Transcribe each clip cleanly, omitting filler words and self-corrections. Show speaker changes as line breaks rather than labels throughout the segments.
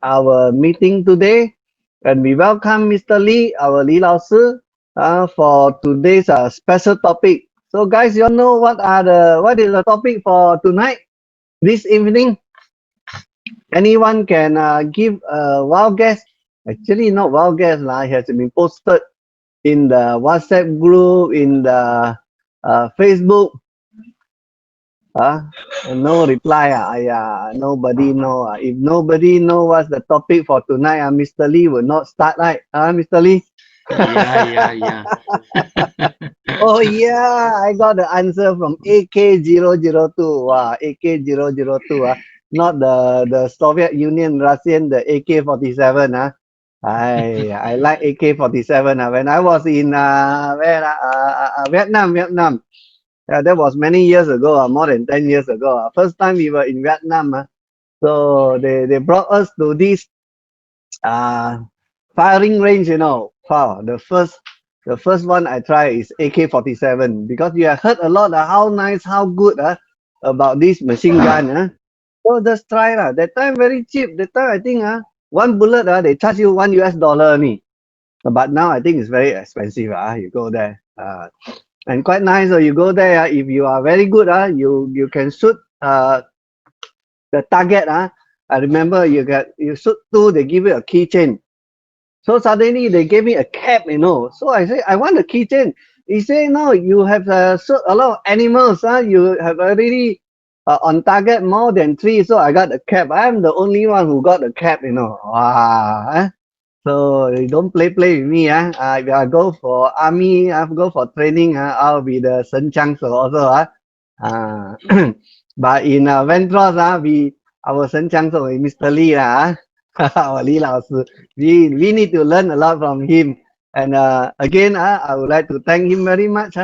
our meeting today, and we welcome Mr. Lee, our Lee Lao Sư, for today's special topic. So, guys, you all know what is the topic for tonight, this evening? Anyone can give a wild guess. Actually, not wild guess lah. It has been posted in the WhatsApp group, in the Facebook. No reply. Nobody know. If nobody know what's the topic for tonight, Mr. Lee will not start, right? Mr. Lee?
Yeah.
Oh yeah, I got the answer from AK002. Wow, AK002. Not the Soviet Union, Russian, the AK-47. I like AK-47. When I was in Vietnam. That was many years ago, more than 10 years ago. First time we were in Vietnam. So they brought us to this uh, firing range, Wow, the first one I try is AK-47 because you have heard a lot of how nice, how good about this machine gun. So just try. That time very cheap. That time I think one bullet they charge you $1 only. But now I think it's very expensive. You go there. And quite nice. You go there. If you are very good, you can shoot the target. I remember you shoot two, they give you a keychain. So suddenly they gave me a cap, So I say, I want a keychain. He say, no, you have shot a lot of animals. You have already on target more than 3. So I got the cap. I'm the only one who got the cap, Wow. So you don't play with me. If I go for army, I go for training. I'll be the Shen Changso also. But in Ventros, our Shen Changso is Mr. Lee. Our Lee Lao Sư. We need to learn a lot from him. And again, I would like to thank him very much.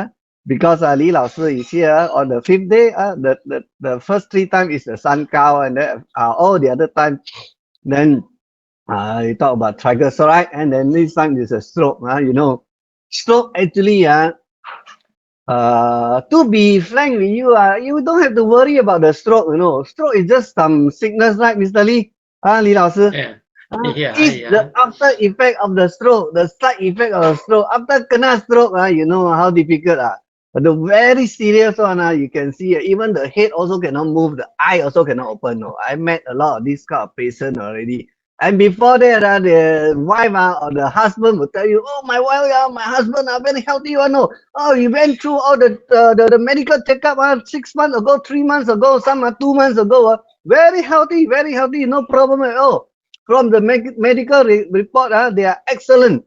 Because Lee Lao Sư is here on the 5th day. The first 3 times is the Sun Cow, and then all the other time, then you talk about triglyceride, and then this time is a stroke. Stroke actually, to be frank with you, you don't have to worry about the stroke. Stroke is just some sickness, right, Mr. Lee? Lee Lao Sư. It's the after effect of the stroke, the side effect of the stroke. After kena stroke, you know how difficult. But the very serious one, you can see even the head also cannot move, the eye also cannot open. No, I met a lot of this kind of patient already. And before that, the wife or the husband will tell you, oh, my wife, my husband are very healthy. No. Oh, he went through all the medical checkup 6 months ago, 3 months ago, some 2 months ago. Very healthy, no problem at all. From the medical report, they are excellent.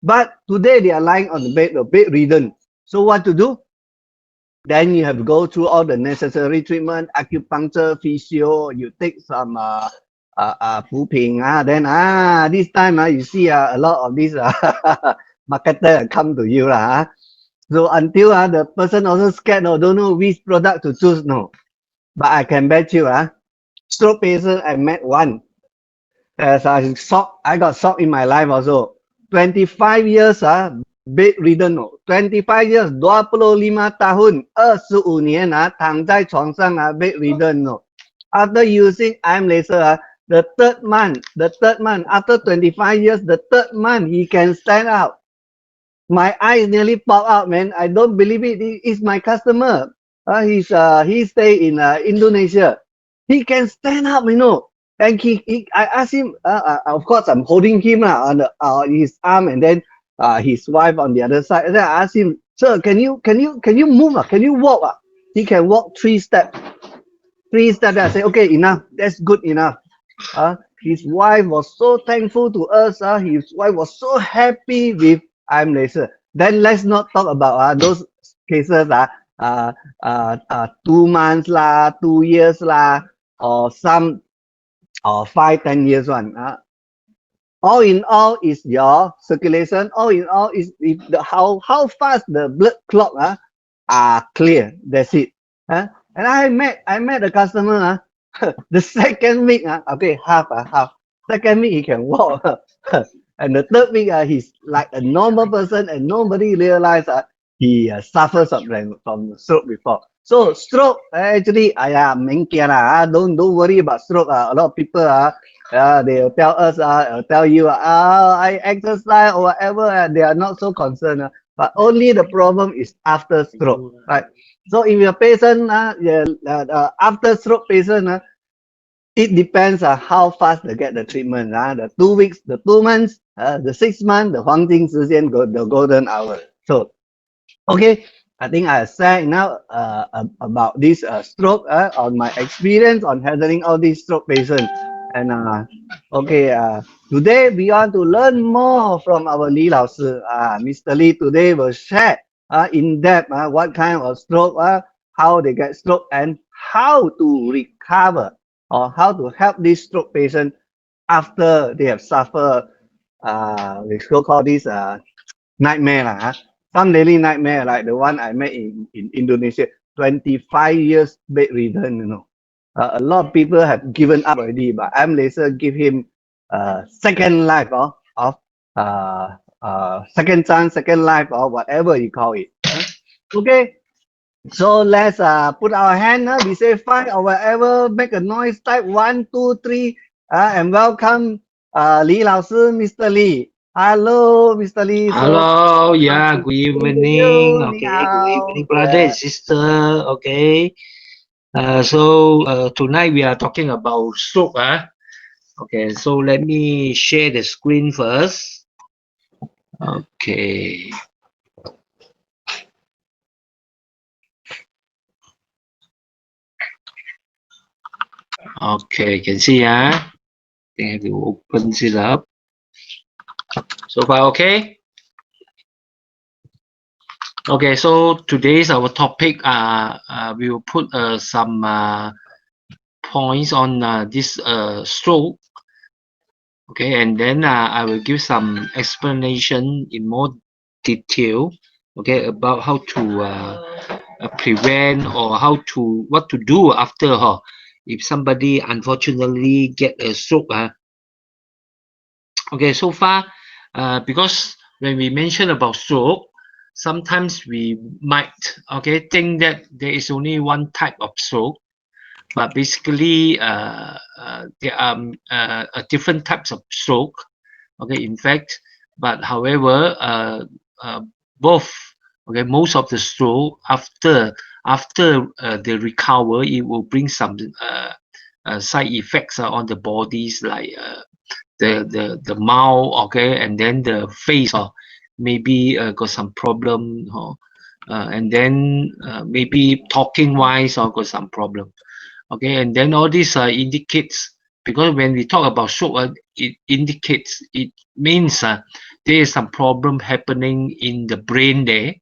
But today they are lying on the bed, bedridden. So what to do? Then you have to go through all the necessary treatment, acupuncture, physio. You take some Fu Ping. Then this time you see a lot of these marketer come to you. So until the person also scared, don't know which product to choose. No. But I can bet you, stroke patient, I met one. As I got shocked in my life also. 25 years bedridden. 25 years, 25 tahun, 25 年躺在床上bedridden. After using IM laser, the third month, after 25 years, the third month, he can stand up. My eyes nearly pop out, man. I don't believe it. He is my customer. He stay in Indonesia. He can stand up, And I asked him. Of course, I'm holding him on his arm, and then his wife on the other side. And then I asked him, sir, can you move? Can you walk? He can walk 3 steps. 3 steps. I say, okay, enough. That's good enough. His wife was so thankful to us. His wife was so happy with IM laser. Then let's not talk about those cases 2 months 2 years or some 5-10 years one. All in all is your circulation. All in all is how fast the blood clot are clear. That's it. And I met a customer. The second week, okay, half. Second week he can walk. And the third week, he's like a normal person, and nobody realized he suffers from stroke before. So stroke, actually, don't worry about stroke. A lot of people They tell us, tell you, I exercise or whatever, and they are not so concerned. But only the problem is after stroke, right? So if your patient, after stroke patient, it depends on how fast they get the treatment. The 2 weeks, the 2 months, the 6 months, the 黄金时间, the golden hour. So, okay, I think I said enough about this stroke, on my experience on handling all these stroke patients. And okay, today we want to learn more from our Li Lao Shi. Mr. Lee today will share in depth what kind of stroke, how they get stroke, and how to recover or how to help this stroke patient after they have suffered we so-called this nightmare. Some daily nightmare like the one I met in Indonesia, 25 years bedridden, a lot of people have given up already, but I'm later give him second life of second chance, second life, or whatever you call it. Okay, so let's put our hand. We say five or whatever. Make a noise. Type 1, 2, 3, and welcome Lee Lao Shi, Mr. Lee. Hello, Mr. Lee.
Hello, yeah, good evening.
You,
Okay, good evening, brother and sister. Okay, so tonight we are talking about stroke. Okay, so let me share the screen first. Okay. Okay, can see, I have to open it up. So far, okay? Okay, so today's our topic, we will put some points on this stroke. Okay, and then I will give some explanation in more detail, okay, about how to prevent or what to do after if somebody unfortunately get a stroke. Okay, so far, because when we mention about stroke, sometimes we might think that there is only one type of stroke, but basically there are different types of stroke. Okay, in fact, but however, both, okay, most of the stroke after they recover, it will bring some side effects on the bodies, like the mouth, okay, and then the face, maybe got some problem, and then maybe talking wise, or got some problem. Okay, and then all this indicates, because when we talk about stroke, it indicates, it means there is some problem happening in the brain there.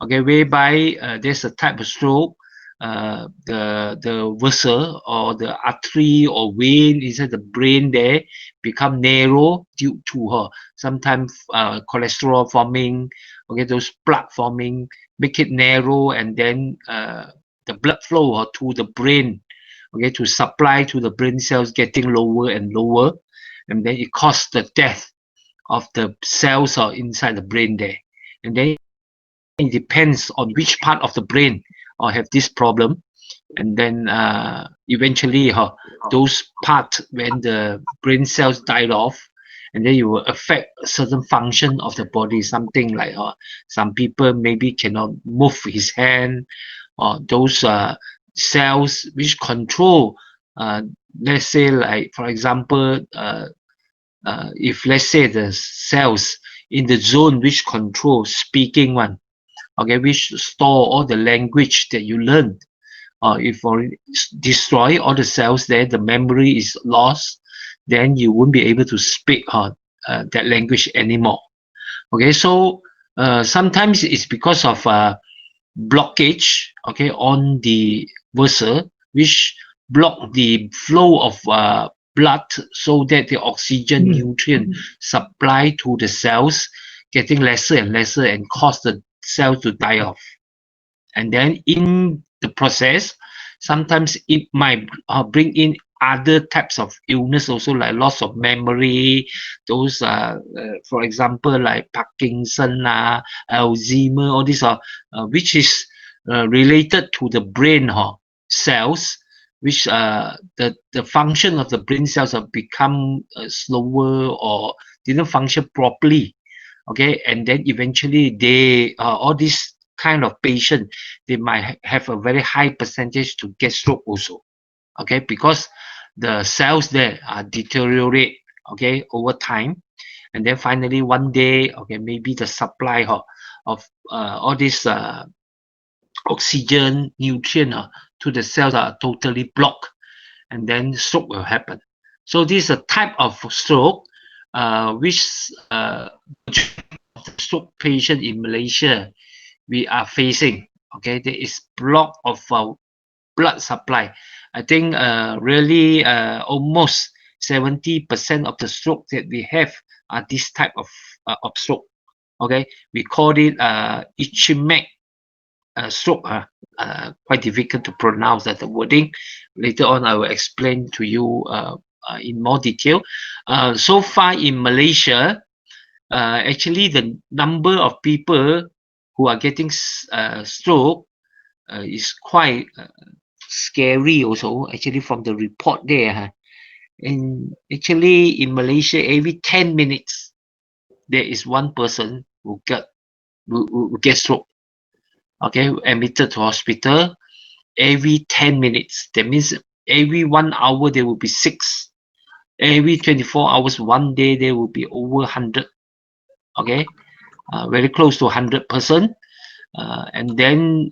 Okay, whereby there's a type of stroke, the vessel or the artery or vein inside the brain there become narrow due to sometimes cholesterol forming, okay, those plaque forming, make it narrow, and then the blood flow to the brain, okay, to supply to the brain cells getting lower and lower, and then it causes the death of the cells inside the brain there. And then it depends on which part of the brain have this problem, and then eventually those parts, when the brain cells died off, and then it will affect a certain function of the body, something like some people maybe cannot move his hand, or those cells which control, let's say, like for example, if let's say the cells in the zone which control speaking one, okay, which store all the language that you learned, if destroy all the cells there, the memory is lost, then you won't be able to speak that language anymore. Okay, so sometimes it's because of blockage, okay, on the vessel, which block the flow of blood, so that the oxygen nutrient supply to the cells getting lesser and lesser, and cause the cell to die off. And then in the process, sometimes it might bring in other types of illness also, like loss of memory, those for example like Parkinson, Alzheimer, all these are which is related to the brain cells, which the function of the brain cells have become slower or didn't function properly. Okay, and then eventually they all these kind of patient, they might have a very high percentage to get stroke also. Okay, because the cells there are deteriorate, okay, over time, and then finally one day, okay, maybe the supply of all this oxygen nutrient to the cells are totally blocked, and then stroke will happen. So this is a type of stroke which stroke patient in Malaysia we are facing. Okay, there is block of blood supply. I think really almost 70% of the stroke that we have are this type of stroke. Okay, we call it ischemic stroke. Quite difficult to pronounce that the wording. Later on, I will explain to you in more detail. So far in Malaysia, actually the number of people who are getting stroke is quite scary also, actually, from the report there. And actually in Malaysia, every 10 minutes there is one person who get stroke, okay, admitted to hospital every 10 minutes. That means every 1 hour there will be 6. Every 24 hours, one day there will be over 100. Okay, very close to 100%. And then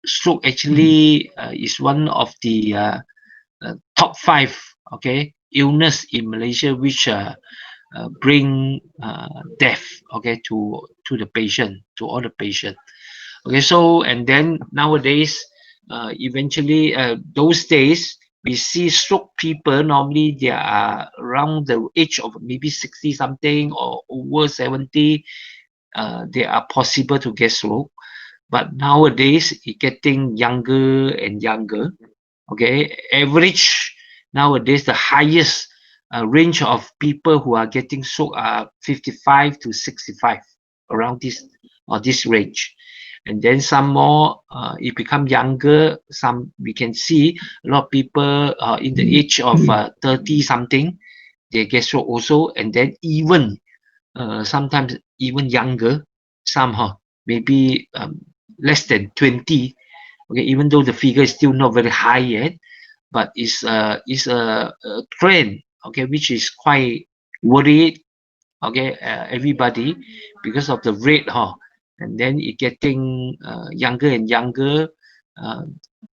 stroke actually is one of the top 5, okay, illness in Malaysia which bring death, okay, to the patient, to all the patient. Okay, so and then nowadays, eventually those days we see stroke people, normally they are around the age of maybe 60 something or over 70. They are possible to get stroke, but nowadays it's getting younger and younger. Okay, average nowadays the highest range of people who are getting stroke are 55 to 65, around this range. And then some more it become younger. Some we can see a lot of people in the age of 30 something, they get stroke also. And then even sometimes even younger, somehow maybe less than 20. Okay, even though the figure is still not very high yet, but it's a trend, okay, which is quite worried, okay, everybody, because of the rate, and then it getting younger and younger.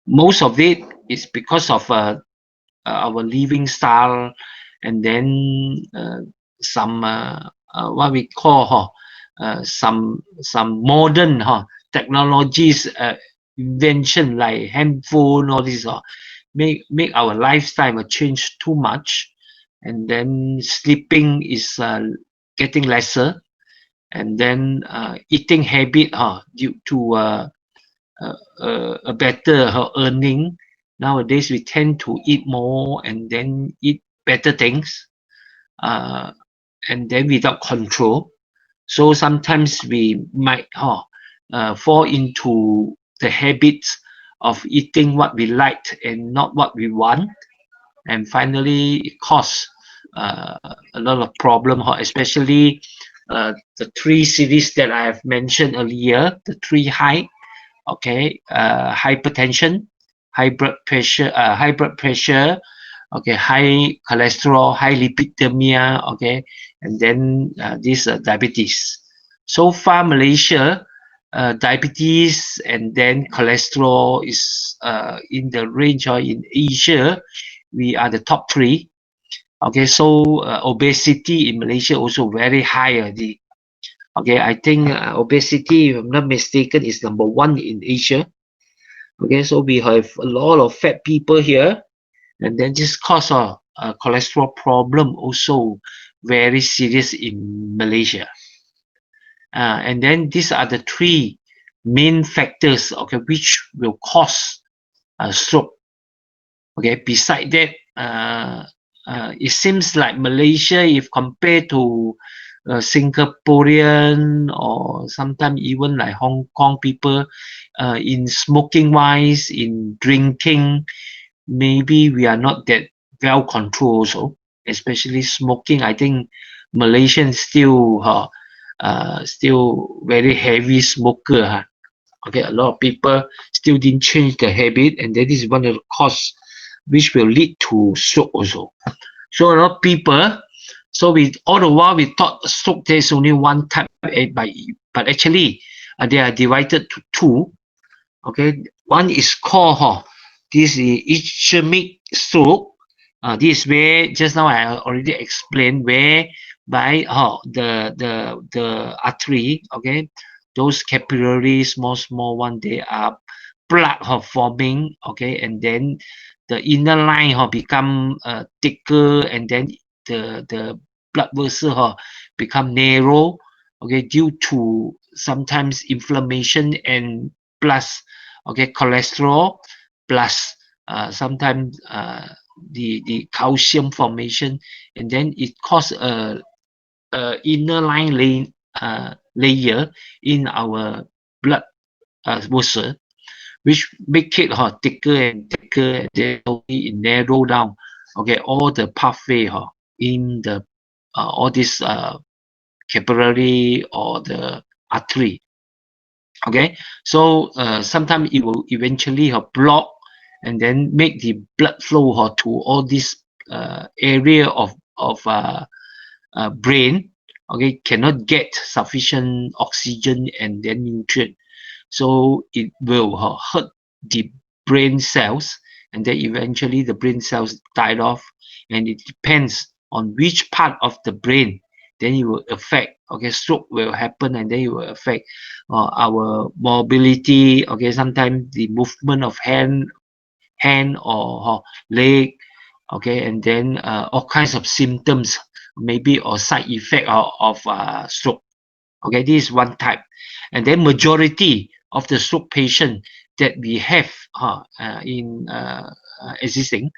Most of it is because of our living style, and then some what we call some modern technologies invention like handphone, all these make our lifestyle change too much, and then sleeping is getting lesser, and then eating habit due to a better earning. Nowadays we tend to eat more and then eat better things, and then without control. So sometimes we might fall into the habits of eating what we liked and not what we want, and finally it causes a lot of problem, especially the 3 series that I have mentioned earlier, the 3 high. Okay, hypertension, high blood pressure, okay, high cholesterol, high lipidemia, okay, and then this diabetes. So far, Malaysia, diabetes and then cholesterol is in the range, or in Asia, we are the top 3. Okay, so obesity in Malaysia also very high already. Okay, I think obesity, if I'm not mistaken, is number 1 in Asia. Okay, so we have a lot of fat people here, and then this cause a cholesterol problem also very serious in Malaysia. And then these are the 3 main factors, okay, which will cause stroke. Okay, beside that, it seems like Malaysia, if compared to Singaporean or sometimes even like Hong Kong people, in smoking wise, in drinking, maybe we are not that well controlled also, especially smoking. I think Malaysians still very heavy smoker. Okay, a lot of people still didn't change the habit, and that is one of the cause which will lead to stroke also. So a lot of people, so we all the while we thought stroke there's only one type, but actually they are divided to two. Okay, one is called this is ischemic stroke. This is where just now I already explained where by the artery, okay, those capillary small one, they are plug forming, okay, and then the inner line become thicker, and then the blood vessel become narrow, okay, due to sometimes inflammation and plus okay cholesterol plus sometimes the calcium formation, and then it cause a inner line layer in our blood vessel, which make it thicker and thicker, and then slowly it narrow down, okay, all the pathway in the all this capillary or the artery. Okay, so sometimes it will eventually block and then make the blood flow to all this area of brain, okay, cannot get sufficient oxygen and then nutrient, so it will hurt the brain cells, and then eventually the brain cells died off, and it depends on which part of the brain, then it will affect, okay, stroke will happen, and then it will affect our mobility, okay, sometimes the movement of hand or leg, okay, and then all kinds of symptoms maybe or side effect of stroke. Okay, this is one type. And then majority of the stroke patient that we have in existing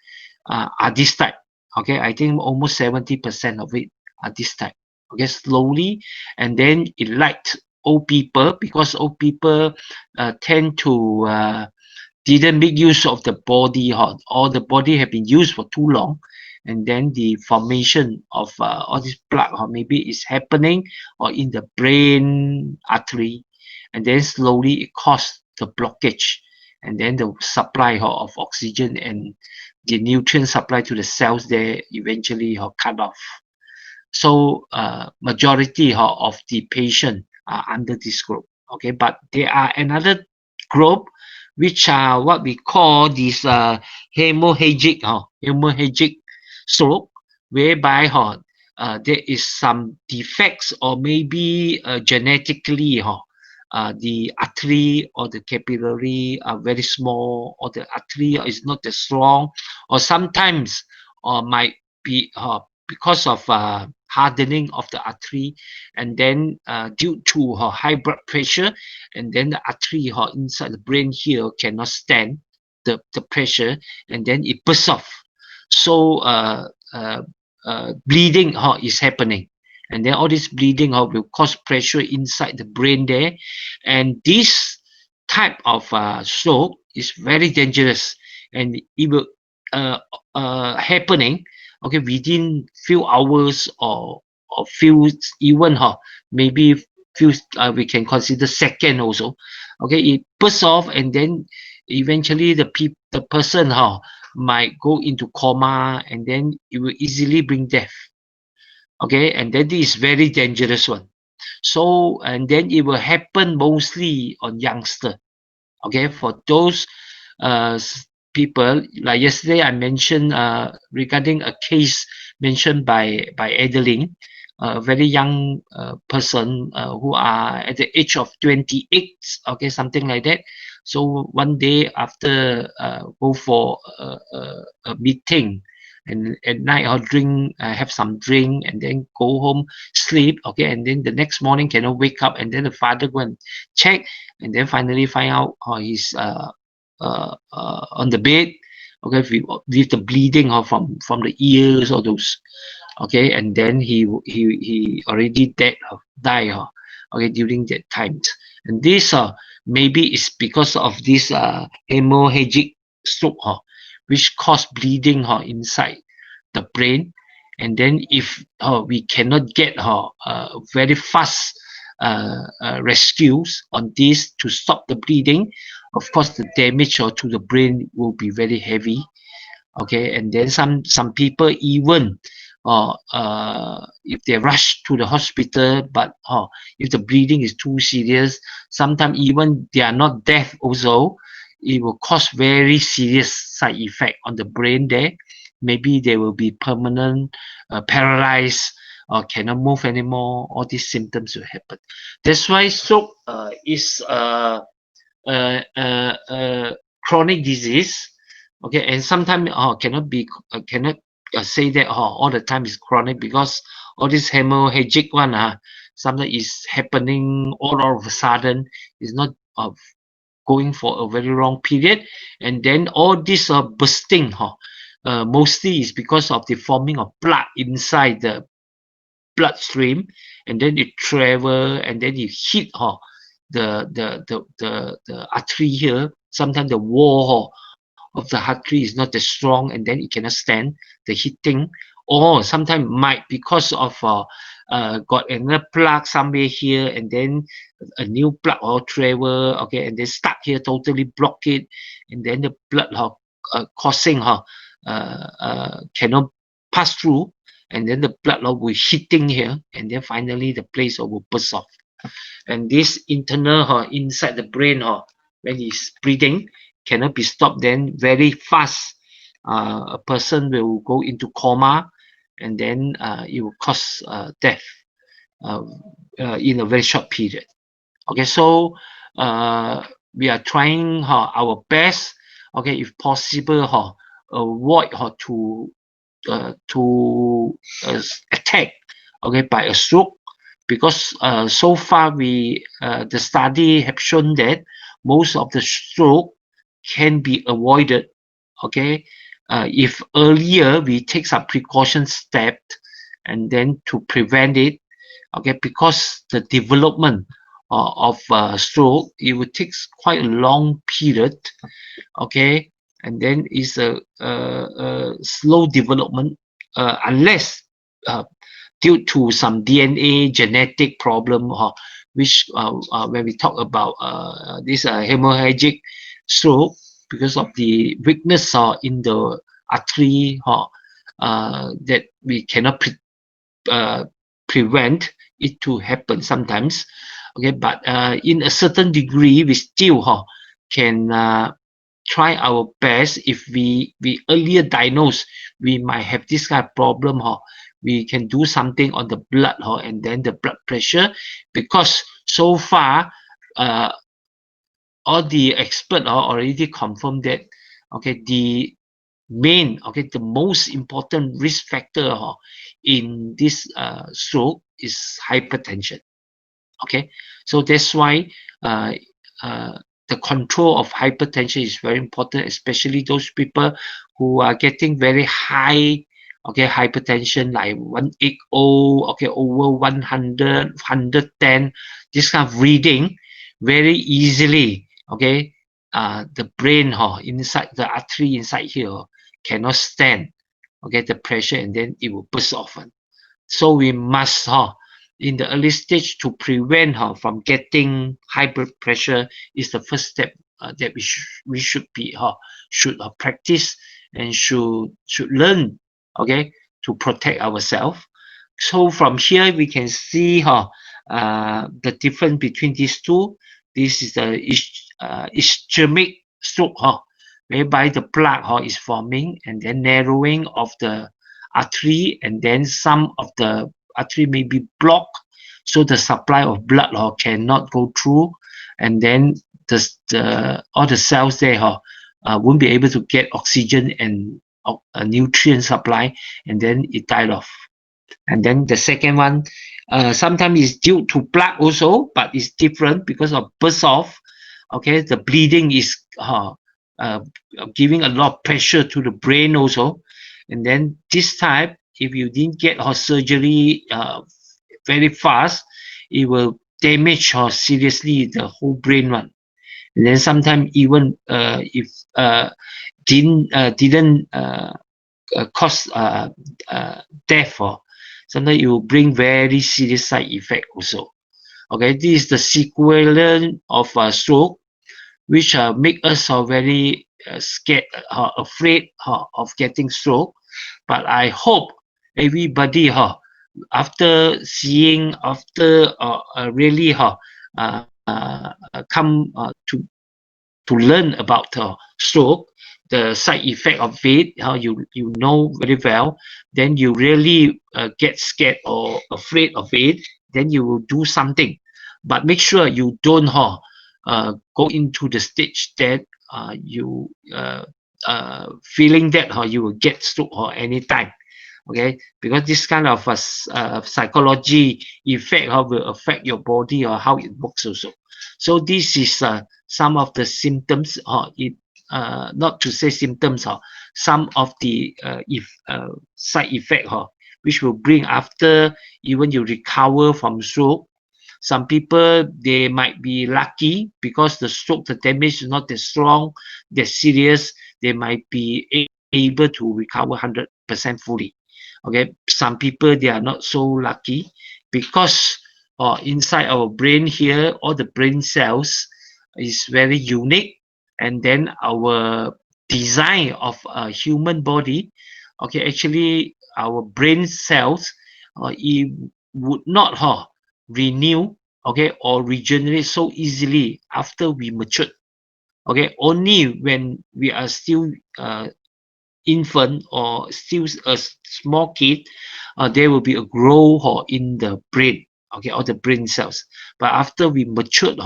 are this type. Okay, I think almost 70% of it are this type. Okay, slowly, and then it liked old people, because old people tend to didn't make use of the body, or the body have been used for too long, and then the formation of all this plaque maybe is happening or in the brain artery, and then slowly it causes the blockage, and then the supply of oxygen and the nutrient supply to the cells there eventually cut off. So majority of the patient are under this group. Okay, but there are another group which are what we call this hemorrhagic stroke, whereby there is some defects or maybe genetically the artery or the capillary are very small, or the artery is not as strong, or sometimes might be because of hardening of the artery, and then due to high blood pressure, and then the artery inside the brain here cannot stand the pressure, and then it bursts off. So bleeding is happening, and then all this bleeding will cause pressure inside the brain there, and this type of stroke is very dangerous, and it will happening okay within few hours or few even maybe few we can consider second also. Okay, it bursts off, and then eventually the person might go into coma, and then it will easily bring death. Okay, and then this is very dangerous one. So, and then it will happen mostly on youngster. Okay, for those people, like yesterday I mentioned regarding a case mentioned by Adeline, a very young person who are at the age of 28, okay, something like that. So one day after go for a meeting, and at night I'll drink, have some drink, and then go home, sleep, okay, and then the next morning cannot wake up, and then the father go and check, and then finally find out he's on the bed, okay, with the bleeding from the ears or those, okay, and then he already died, okay, during that time, and this maybe is because of this hemorrhagic stroke, which cause bleeding inside the brain. And then if we cannot get very fast rescues on this to stop the bleeding, of course the damage to the brain will be very heavy. Okay, and then some people even if they rush to the hospital, but if the bleeding is too serious, sometimes even they are not deaf also, it will cause very serious side effect on the brain there. Maybe they will be permanent paralyzed or cannot move anymore. All these symptoms will happen. That's why stroke is chronic disease. Okay, and sometimes cannot say that all the time is chronic, because all this hemorrhagic one sometimes is happening all of a sudden. It's not going for a very long period, and then all this bursting mostly is because of the forming of blood inside the bloodstream, and then it travel and then it hit the artery here. Sometimes the wall of the artery is not as strong, and then it cannot stand the hitting. Or sometimes might because of got another plug somewhere here, and then a new plug or travel, okay, and then stuck here, totally block it, and then the blood causing cannot pass through, and then the blood will hitting here, and then finally the place will burst off. And this internal inside the brain when it's breathing cannot be stopped, then very fast a person will go into coma, and then it will cause death in a very short period. Okay, so we are trying our best, okay, if possible avoid to attack, okay, by a stroke, because so far the study have shown that most of the stroke can be avoided, okay, if earlier we take some precaution step and then to prevent it, okay, because the development of stroke, it will take quite a long period, okay, and then it's a slow development unless due to some DNA genetic problem, which when we talk about this hemorrhagic stroke, because of the weakness in the artery that we cannot prevent it to happen sometimes, okay, but in a certain degree we still can try our best. If we earlier diagnose we might have this kind of problem, we can do something on the blood and then the blood pressure, because so far all the experts already confirmed that, okay, the main, okay, the most important risk factor in this stroke is hypertension. Okay, so that's why the control of hypertension is very important, especially those people who are getting very high, okay, hypertension like 180, okay, over 100, 110, this kind of reading very easily, okay, the brain inside the artery inside here cannot stand, okay, the pressure, and then it will burst off. So we must in the early stage to prevent from getting high blood pressure is the first step that we should practice and should learn, okay, to protect ourselves. So from here we can see the difference between these two. This is the ischemic stroke, whereby the plaque is forming and then narrowing of the artery, and then some of the artery may be blocked, so the supply of blood cannot go through, and then all the cells there won't be able to get oxygen and a nutrient supply, and then it died off. And then the second one, sometimes it's due to plaque also, but it's different because of burst off. Okay, the bleeding is giving a lot of pressure to the brain also, and then this type, if you didn't get surgery very fast, it will damage seriously the whole brain one. And then sometimes even if didn't cause death, or sometimes it will bring very serious side effect also. Okay, this is the sequelae of stroke, which make us very scared, afraid of getting stroke. But I hope everybody after seeing, after really come to learn about stroke, the side effect of it, how you know very well, then you really get scared or afraid of it, then you will do something. But make sure you don't go into the stage that you feeling that you will get stroke anytime. Okay, because this kind of psychology effect will affect your body or how it works also. So this is some of the symptoms, or not to say symptoms, some of the side effect which will bring after even you recover from stroke. Some people, they might be lucky because the stroke, the damage is not that strong, that serious. They might be able to recover 100% fully. Okay, some people, they are not so lucky because inside our brain here, all the brain cells is very unique, and then our design of a human body, okay, actually our brain cells it would not renew, okay, or regenerate so easily after we mature. Okay, only when we are still infant or still a small kid, there will be a growth in the brain, okay, or the brain cells. But after we matured,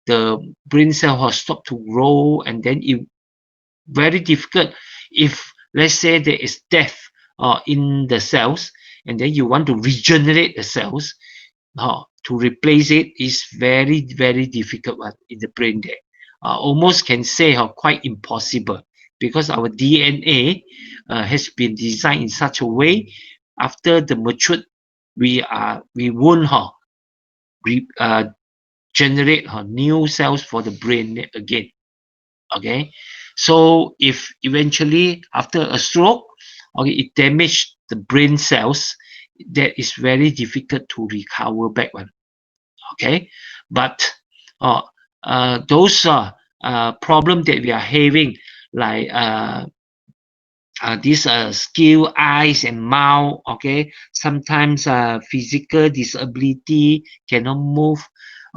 the brain cell stop to grow, and then it very difficult. If let's say there is death in the cells, and then you want to regenerate the cells, to replace it is very, very difficult in the brain there. Almost can say quite impossible, because our DNA has been designed in such a way, after the matured, we won't generate new cells for the brain again. Okay, so if eventually after a stroke, okay, it damaged the brain cells, that is very difficult to recover back one. Okay, but those problem that we are having, like this skill, eyes and mouth, okay, sometimes physical disability, cannot move,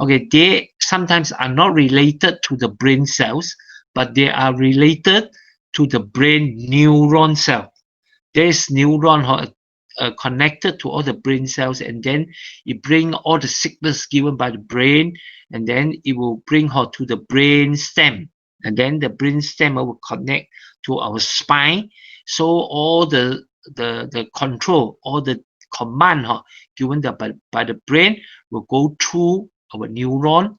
okay, they sometimes are not related to the brain cells, but they are related to the brain neuron cell. There is neuron connected to all the brain cells, and then it bring all the signals given by the brain, and then it will bring her to the brain stem, and then the brain stem will connect to our spine. So all the control, all the command given by the brain will go through our neuron,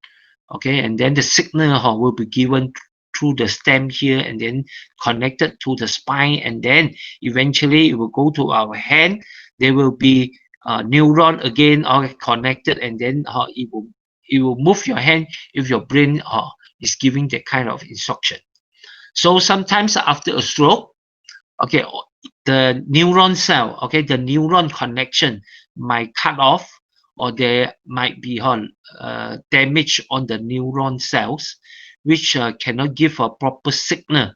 okay, and then the signal will be given through the stem here, and then connected to the spine, and then eventually it will go to our hand. There will be neuron again connected, and then it will move your hand if your brain is giving that kind of instruction. So sometimes after a stroke, okay, the neuron cell, okay, the neuron connection might cut off, or there might be damage on the neuron cells, which cannot give a proper signal,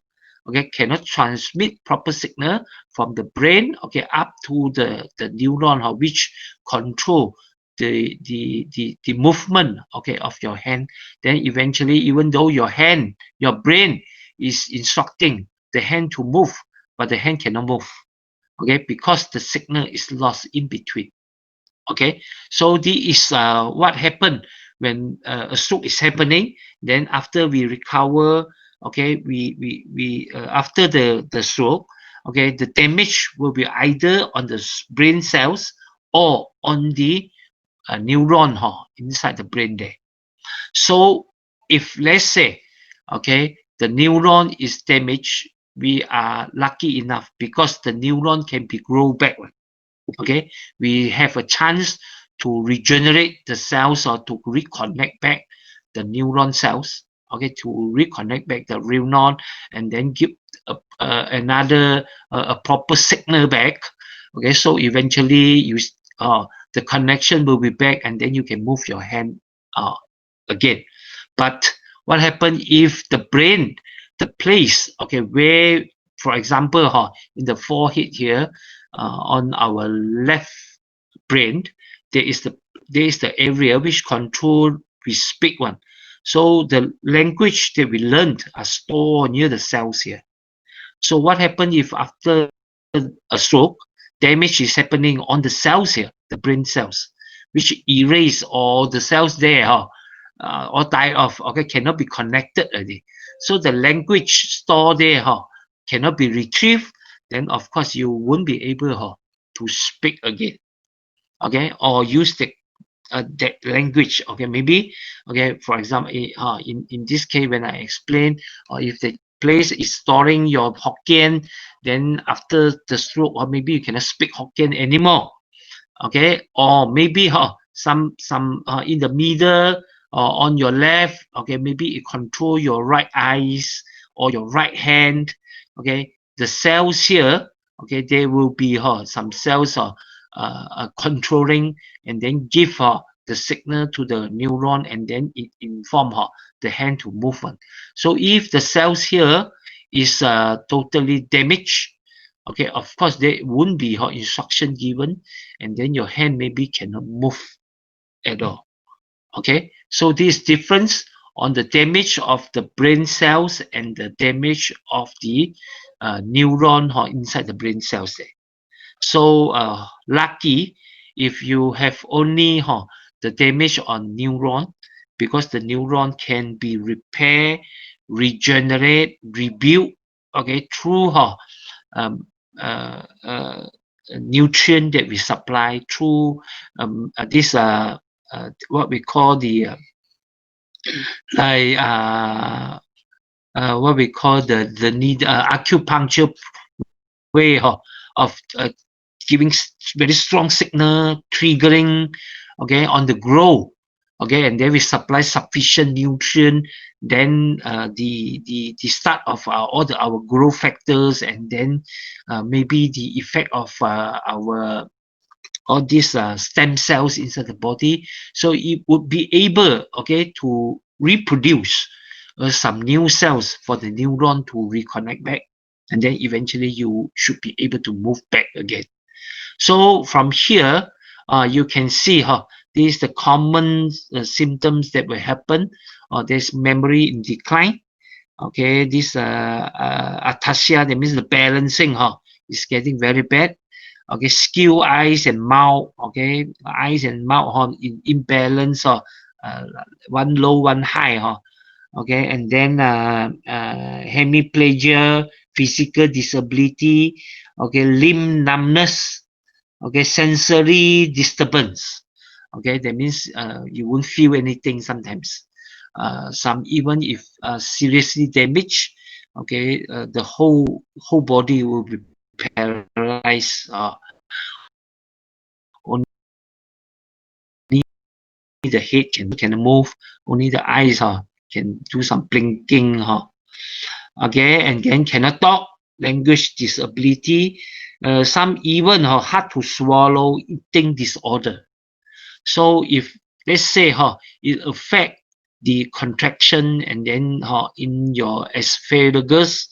okay, cannot transmit proper signal from the brain, okay, up to the neuron, which control the movement, okay, of your hand. Then eventually, even though your brain is instructing the hand to move, but the hand cannot move, okay, because the signal is lost in between. Okay, so this is what happened when a stroke is happening. Then after we recover, okay, we after the stroke, okay, the damage will be either on the brain cells or on the neuron inside the brain there. So if let's say, okay, the neuron is damaged, we are lucky enough because the neuron can be grow back. Okay, we have a chance to regenerate the cells or to reconnect back the neuron cells. okay, to reconnect back the neuron and then give another a proper signal back. Okay, so eventually the connection will be back, and then you can move your hand again. But what happens if the brain, the place, okay, where, for example, in the forehead here, on our left brain, there is the area which control we speak one. So the language that we learned are stored near the cells here. So what happens if after a stroke, damage is happening on the cells here, the brain cells, which erase all the cells there, or die off, okay, cannot be connected already. So the language stored there cannot be retrieved, then of course you won't be able to speak again, okay, or use that language, okay. Maybe, okay, for example, in this case, when I explain, or if the place is storing your Hokkien, then after the stroke, or maybe you cannot speak Hokkien anymore, okay, or maybe some in the middle or on your left, okay, maybe it control your right eyes or your right hand, okay. The cells here, okay, there will be some cells controlling and then give the signal to the neuron, and then it inform the hand to move on. So if the cells here is totally damaged, okay, of course there won't be instruction given, and then your hand maybe cannot move at all, okay. So this difference on the damage of the brain cells and the damage of the neuron inside the brain cells there. So lucky if you have only the damage on neuron, because the neuron can be repaired, regenerate, rebuild, okay, through nutrient that we supply through this what we call the what we call the need acupuncture way of giving very strong signal, triggering, okay, on the growth, okay, and then we supply sufficient nutrient, then the start of all our growth factors, and then maybe the effect of our all these stem cells inside the body, so it would be able, okay, to reproduce some new cells for the neuron to reconnect back, and then eventually you should be able to move back again. So from here, you can see these are the common symptoms that will happen. There's memory in decline. Okay, this ataxia, that means the balancing is getting very bad. Okay, skew eyes and mouth. Okay, eyes and mouth in imbalance, one low, one high. Okay, and then hemiplegia, physical disability. Okay, limb numbness. Okay, sensory disturbance. Okay, that means you won't feel anything sometimes. Some even if seriously damaged, okay, the whole body will be paralyzed. Only the head can move. Only the eyes can do some blinking. Okay, and then cannot talk. Language disability. Some even hard to swallow, eating disorder. So if let's say it affect the contraction and then in your esophagus,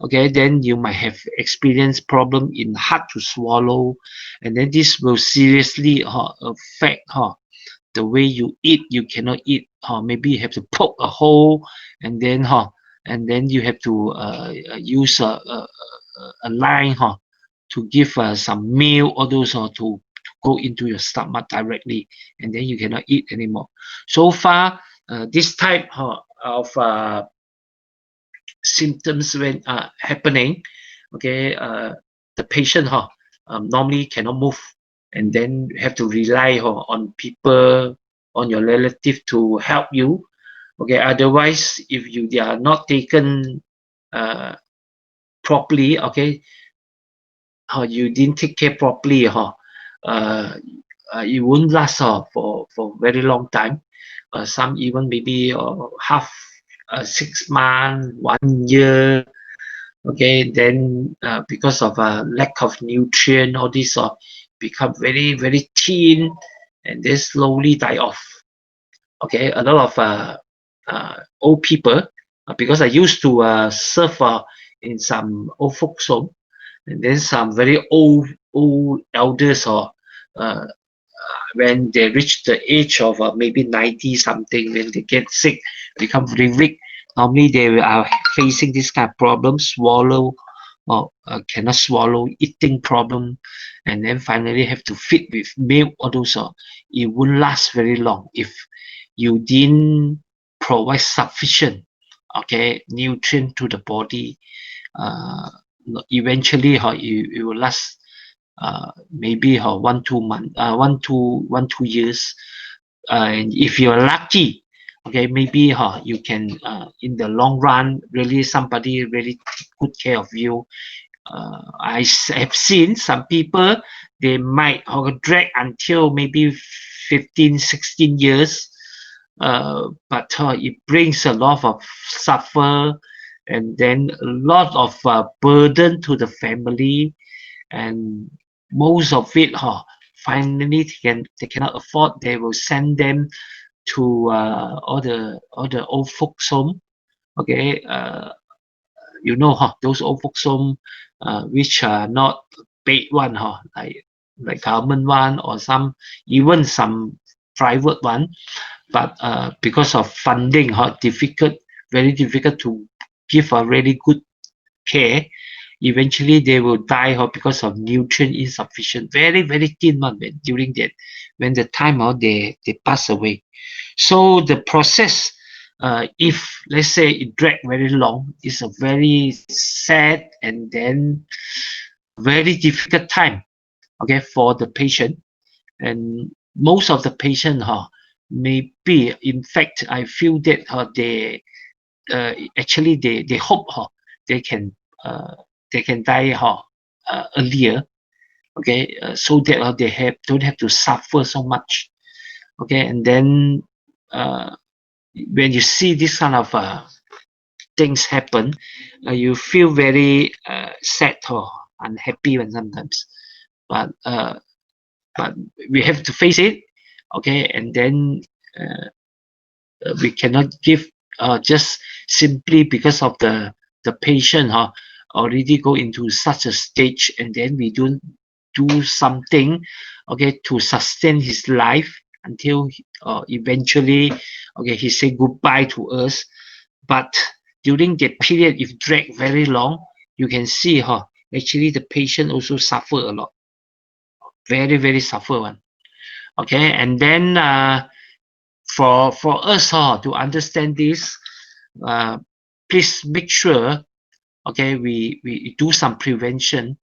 okay, then you might have experienced problem in hard to swallow, and then this will seriously affect the way you eat. You cannot eat. Maybe you have to poke a hole, and then you have to use a line to give some meal, all those to go into your stomach directly, and then you cannot eat anymore. So far, this type of symptoms when happening, okay, the patient normally cannot move, and then you have to rely on people, on your relative to help you. Okay, otherwise, if they are not taken properly, okay, you didn't take care properly, it won't last for very long time. Some even maybe half 6 months, 1 year. Okay, then because of lack of nutrient, all this become very very thin, and they slowly die off. Okay, a lot of old people, because I used to serve in some old folks home, and then some very old elders uh, when they reach the age of maybe 90 something, when they get sick, become very weak, normally they are facing this kind of problem, swallow or cannot swallow, eating problem, and then finally have to feed with milk, all those. It won't last very long if you didn't provide sufficient, okay, nutrient to the body. uh, Eventually it will last maybe 1 2 months, 1 2 years, and if you're lucky, okay, maybe you can in the long run, really somebody really good care of you. Have seen some people, they might drag until maybe 15 16 years, but it brings a lot of suffer, and then a lot of burden to the family, and most of it finally they cannot afford, they will send them to all the old folks home. Okay, you know those old folks home which are not paid one, like government one, or some even some private one, but because of funding difficult, very difficult to give a really good care. Eventually they will die because of nutrient insufficient, very very thin one during that, when the time they pass away. So the process, if let's say it drag very long, is a very sad and then very difficult time, okay, for the patient. And most of the patient maybe, in fact I feel that they actually they hope they can uh, they can die earlier, okay, so that they don't have to suffer so much. Okay, and then uh, when you see this kind of things happen, you feel very sad or unhappy when sometimes, but we have to face it. Okay, and then uh, we cannot give just simply because of the patient already go into such a stage, and then we don't do something, okay, to sustain his life until eventually, okay, he say goodbye to us. But during that period, if drag very long, you can see actually the patient also suffer a lot, very very suffer one. Okay, and then for us to understand this, uh, please make sure, okay, we do some prevention,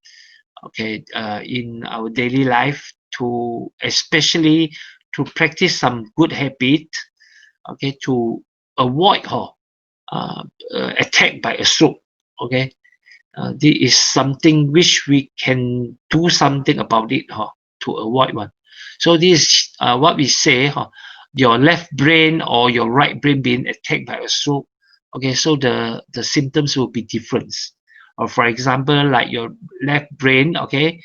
okay, in our daily life, to especially to practice some good habit, okay, to avoid attack by a stroke. Okay, this is something which we can do something about it to avoid one. So this is what we say, your left brain or your right brain being attacked by a stroke. Okay, so the symptoms will be different. Or for example, like your left brain, okay,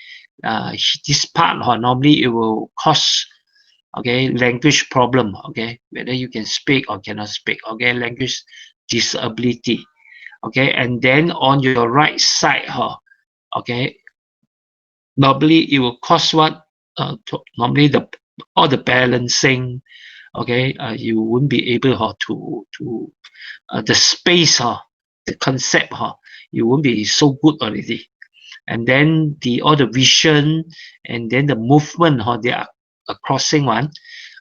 this part normally it will cause, okay, language problem, okay, whether you can speak or cannot speak, okay, language disability. Okay, and then on your right side, okay, normally it will cause what, normally the all the balancing, okay, you won't be able to the space, the concept, you won't be so good already. And then the all the vision, and then the movement, they are a crossing one.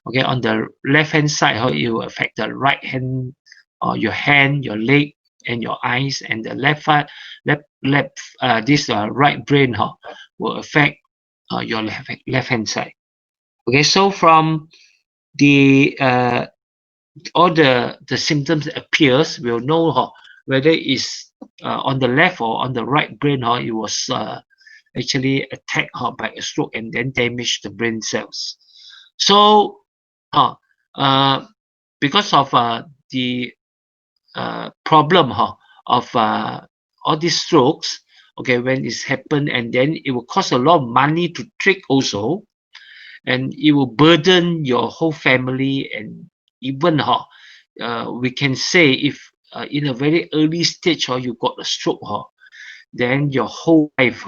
Okay, on the left hand side, it will affect the right hand, or your hand, your leg, and your eyes. And the left this right brain will affect your left hand side. Okay, so from the all the symptoms that appears, we'll know whether it's on the left or on the right brain, it was actually attacked by a stroke and then damage the brain cells. So uh, because of the problem of all these strokes, okay, when it's happened, and then it will cost a lot of money to treat also, and it will burden your whole family. And even we can say if in a very early stage you got a stroke, then your whole life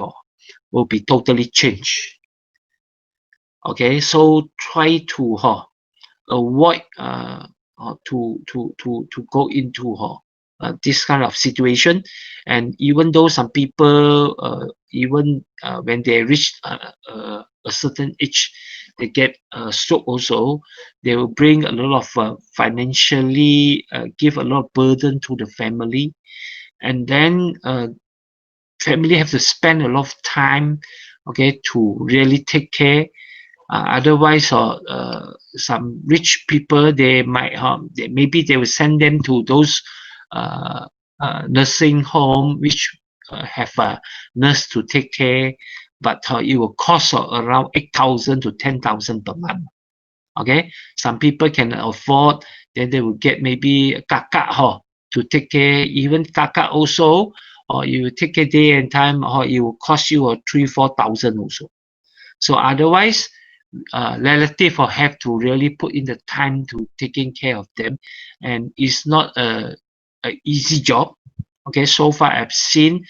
will be totally changed. Okay, so try to avoid to go into this kind of situation. And even though some people even when they reach a certain age, they get a stroke also, they will bring a lot of financially give a lot of burden to the family. And then family have to spend a lot of time, okay, to really take care. Otherwise, some rich people, they might maybe they will send them to those nursing home which have a nurse to take care, but it will cost around 8,000 to 10,000 per month. Okay, some people can afford, then they will get maybe kakak to take care. Even kakak also, or you take care day and time, or it will cost you 3,000-4,000 also. So otherwise, relative have to really put in the time to taking care of them, and it's not a easy job. Okay, so far I've seen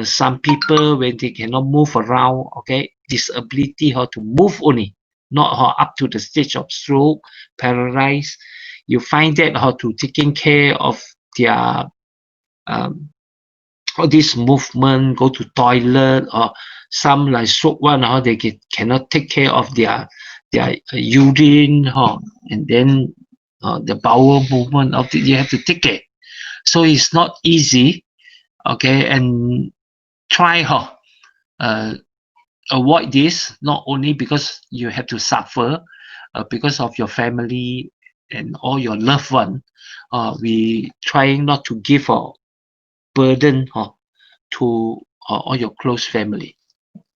some people when they cannot move around, okay, disability to move only, not up to the stage of stroke, paralyzed. You find that how to taking care of their all this movement, go to toilet, or some like stroke one, they cannot take care of their urine, and then the bowel movement of you have to take care. So it's not easy, okay, and try avoid this, not only because you have to suffer, because of your family and all your loved one. We trying not to give a burden to all your close family.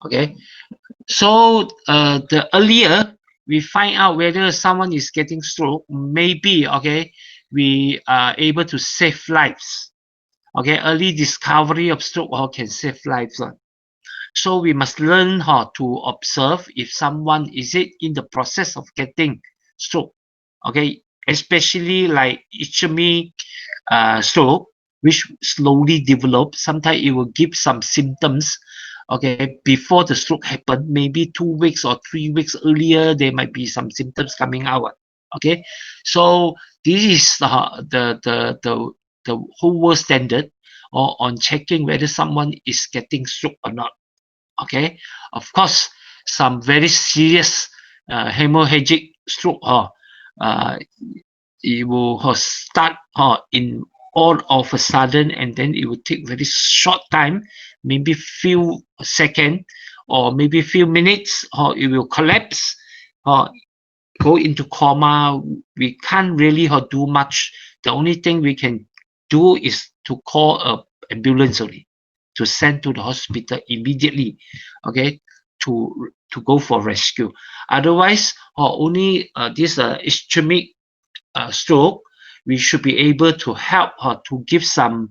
Okay, so the earlier we find out whether someone is getting stroke, maybe, okay, we are able to save lives. Okay, early discovery of stroke can save lives. So we must learn how to observe if someone is it in the process of getting stroke. Okay, especially like ischemic stroke, which slowly develop. Sometimes it will give some symptoms, okay, before the stroke happened. Maybe 2 weeks or 3 weeks earlier, there might be some symptoms coming out. Okay, so this is the whole world standard or on checking whether someone is getting stroke or not. Okay, of course, some very serious hemorrhagic stroke it will start in all of a sudden, and then it will take very short time, maybe few seconds or maybe few minutes, or it will collapse or go into coma. We can't really do much. The only thing we can do is to call a ambulance only, to send to the hospital immediately, okay, to go for rescue. Otherwise, only this ischemic stroke, we should be able to help to give some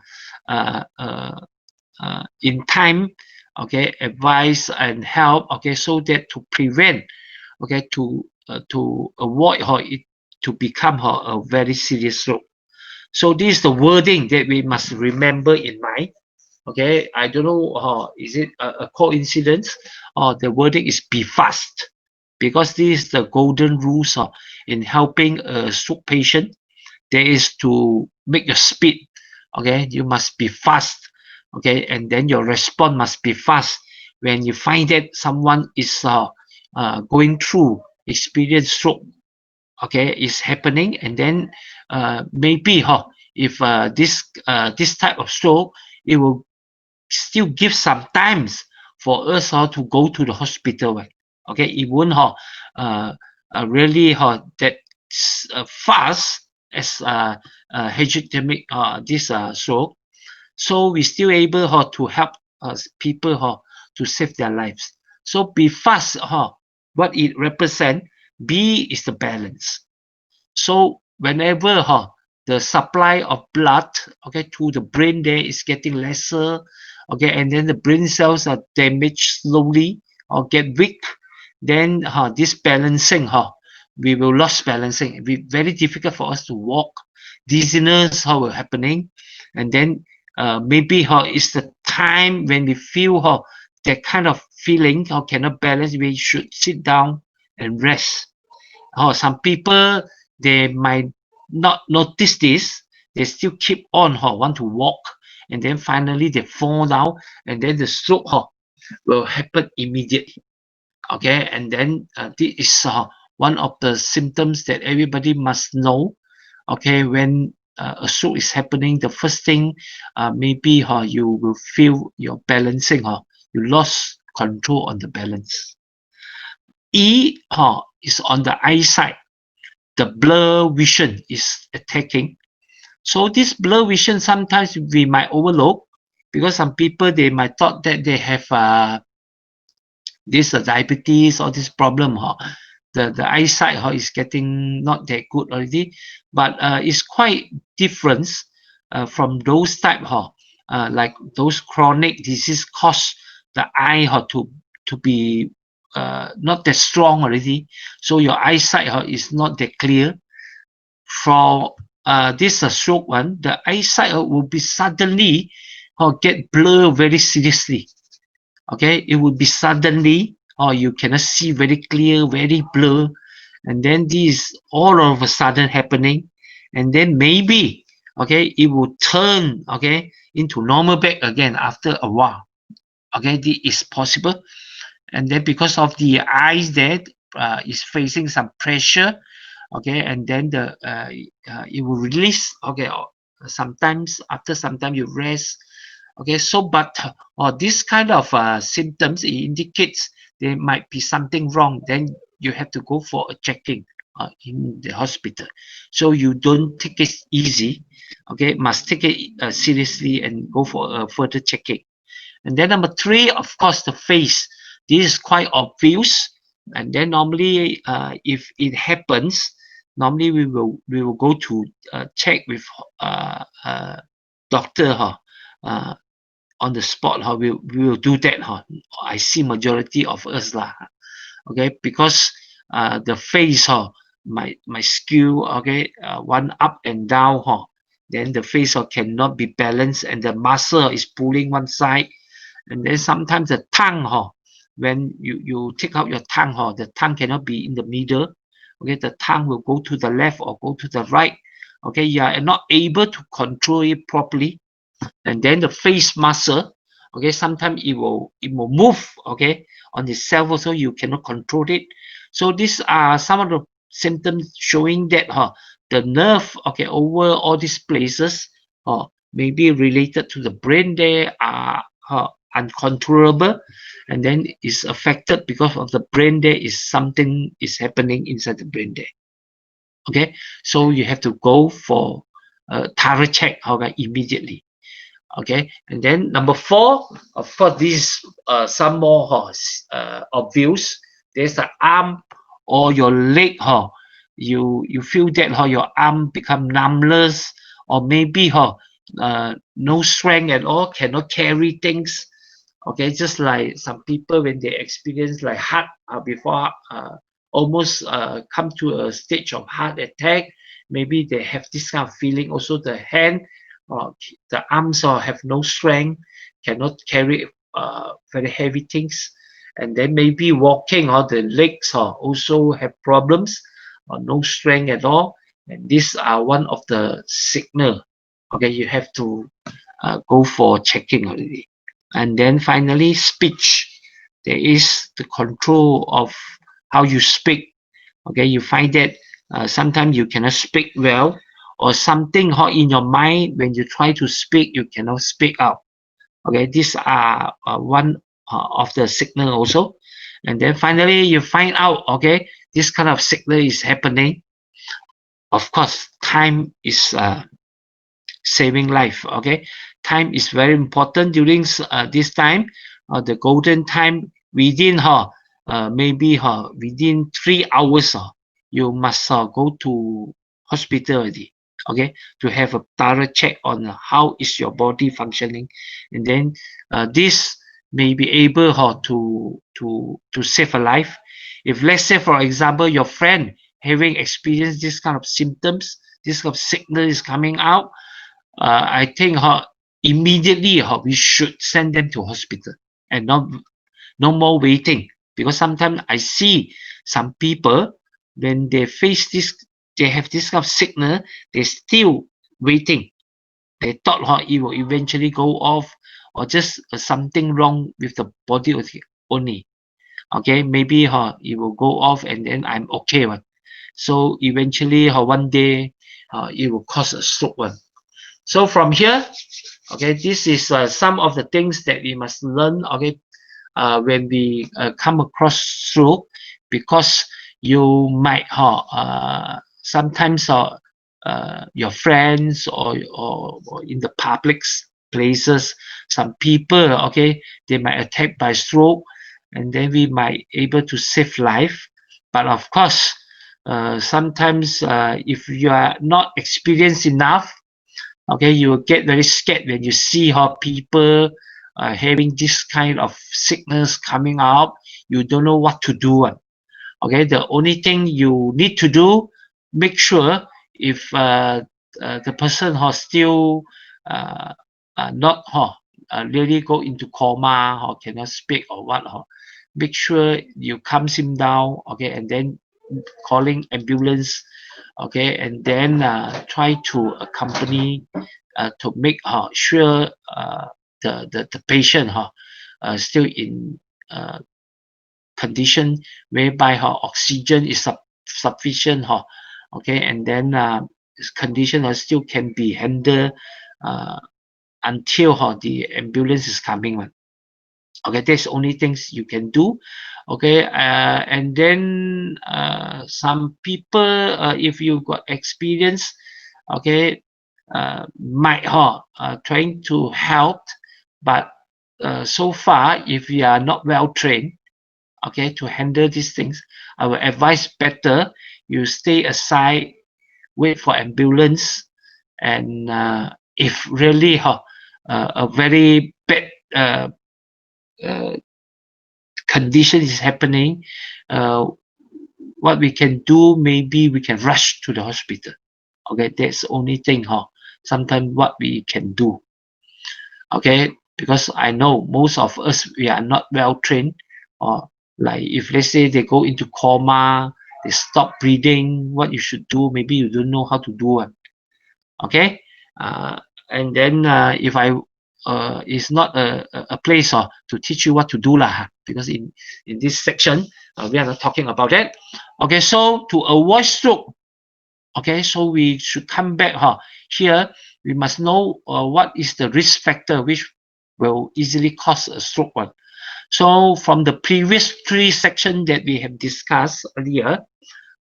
in time, okay, advice and help, okay, so that to prevent, okay, to avoid it to become a very serious stroke. So this is the wording that we must remember in mind. Okay, I don't know, is it a coincidence, or the wording is be fast, because this is the golden rules in helping a stroke patient. There is to make your speed, okay, you must be fast, okay, and then your response must be fast when you find that someone is going through experience stroke, okay, is happening. And then maybe if this type of stroke, it will still give some times for us to go to the hospital. Okay, it won't really that fast as hemorrhagic this stroke. So we still able to help people to save their lives. So be fast, what it represent. B is the balance. So whenever the supply of blood, okay, to the brain there is getting lesser, okay, and then the brain cells are damaged slowly or get weak, then this balancing, we will lose balancing. It will be very difficult for us to walk. Dizziness will happening, and then maybe it's the time when we feel that kind of feeling cannot balance. We should sit down and rest. Some people, they might not notice this. They still keep on want to walk, and then finally they fall down, and then the stroke will happen immediately. Okay, and then this is one of the symptoms that everybody must know. Okay, when a stroke is happening, the first thing maybe you will feel your balancing, you lost control on the balance. E is on the eyesight. The blur vision is attacking. So this blur vision sometimes we might overlook, because some people, they might thought that they have this diabetes or this problem. The eyesight is getting not that good already, but it's quite different from those type like those chronic disease cause the eye to be not that strong already, so your eyesight is not that clear. For this stroke one, the eyesight will be suddenly get blur very seriously. Okay, it would be suddenly, or you cannot see very clear, very blur, and then this all of a sudden happening, and then maybe, okay, it will turn, okay, into normal back again after a while. Okay, this is possible, and then because of the eyes that is facing some pressure, okay, and then it will release. Okay, sometimes after some time you rest. Okay, so but this kind of symptoms, it indicates there might be something wrong. Then you have to go for a checking in the hospital. So you don't take it easy. Okay, must take it seriously and go for a further checking. And then number 3, of course, the face. This is quite obvious. And then normally, if it happens, normally we will go to check with doctor on the spot. We will do that. I see majority of us lah. Okay, because the face might skew. Okay, one up and down. Then the face cannot be balanced, and the muscle is pulling one side. And then sometimes the tongue, when you take out your tongue, the tongue cannot be in the middle. Okay, the tongue will go to the left or go to the right. Okay, you are not able to control it properly. And then the face muscle, okay, sometimes it will move, okay, on itself also, you cannot control it. So these are some of the symptoms showing that the nerve, okay, over all these places maybe related to the brain, they are uncontrollable, and then is affected because of the brain there is something is happening inside the brain there. Okay, so you have to go for a thorough check immediately. Okay, and then number 4, of course, this some more obvious. There's the arm or your leg. You feel that your arm become numbness, or maybe no strength at all, cannot carry things. Okay, just like some people when they experience like heart before almost come to a stage of heart attack, maybe they have this kind of feeling. Also the hand, the arms have no strength, cannot carry very heavy things, and then maybe walking the legs also have problems, no strength at all, and these are one of the signal. Okay, you have to go for checking already. And then finally, speech. There is the control of how you speak. Okay, you find that sometimes you cannot speak well, or something in your mind, when you try to speak, you cannot speak out. Okay, these are one of the signal also. And then finally, you find out, okay, this kind of signal is happening. Of course, time is saving life. Okay, time is very important during this time, the golden time. Within maybe within 3 hours, you must go to hospital already. okay, to have a thorough check on how is your body functioning, and then this may be able to save a life. If let's say, for example, your friend having experienced this kind of symptoms, this kind of sickness is coming out, I think immediately we should send them to hospital and no more waiting, because sometimes I see some people when they face this, they have this kind of sickness, they still waiting. They thought it will eventually go off, or just something wrong with the body only. Okay, maybe it will go off and then I'm okay one. So eventually one day it will cause a stroke one. So from here, okay, this is some of the things that we must learn, okay, when we come across stroke, because you might sometimes your friends or in the public places, some people, okay, they might attacked by stroke, and then we might able to save life. But of course, sometimes if you are not experienced enough, okay, you will get very scared when you see how people having this kind of sickness coming out. You don't know what to do. Okay, the only thing you need to do, make sure if the person still not really go into coma or cannot speak or what, make sure you calms him down, okay, and then calling ambulance, okay, and then try to accompany to make sure the patient still in condition whereby oxygen is sufficient, okay, and then condition still can be handled until the ambulance is coming one. Okay, that's only things you can do. Okay, and then some people, if you've got experience, okay, might trying to help, but so far, if you are not well trained, okay, to handle these things, I will advise better you stay aside, wait for ambulance, and if really a very bad condition is happening, what we can do, maybe we can rush to the hospital. Okay, that's the only thing sometimes what we can do. Okay, because I know most of us, we are not well trained, or like if let's say they go into coma, they stop breathing, what you should do, maybe you don't know how to do it. Okay, and then if I is not a place to teach you what to do lah, because in this section we are not talking about that. Okay, so to avoid stroke, okay, so we should come back here. We must know what is the risk factor which will easily cause a stroke one. So from the previous 3 sections that we have discussed earlier,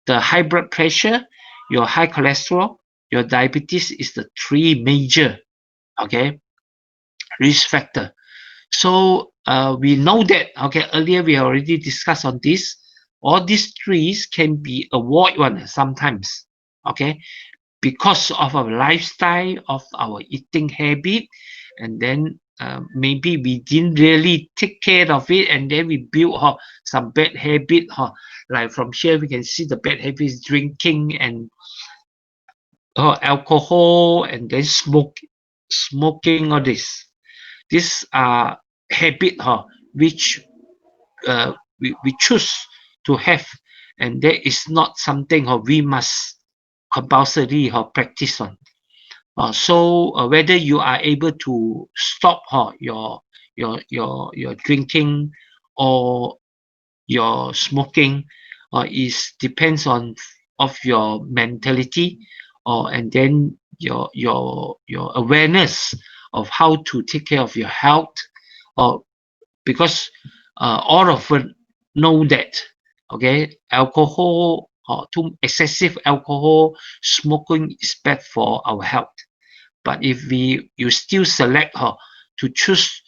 the high blood pressure, your high cholesterol, your diabetes is the 3 major, okay, risk factor. So we know that, okay, earlier we already discussed on this. All these 3 can be avoided one sometimes, okay, because of our lifestyle, of our eating habit, and then maybe we didn't really take care of it, and then we built some bad habit. Like from here we can see the bad habits: drinking and alcohol, and then smoking. All this. These are habit which we choose to have, and that is not something we must compulsory practice on. So whether you are able to stop your drinking or your smoking is depends on of your mentality, and then your awareness of how to take care of your health, because all of us know that, okay, alcohol too excessive alcohol smoking is bad for our health. But if you still select to choose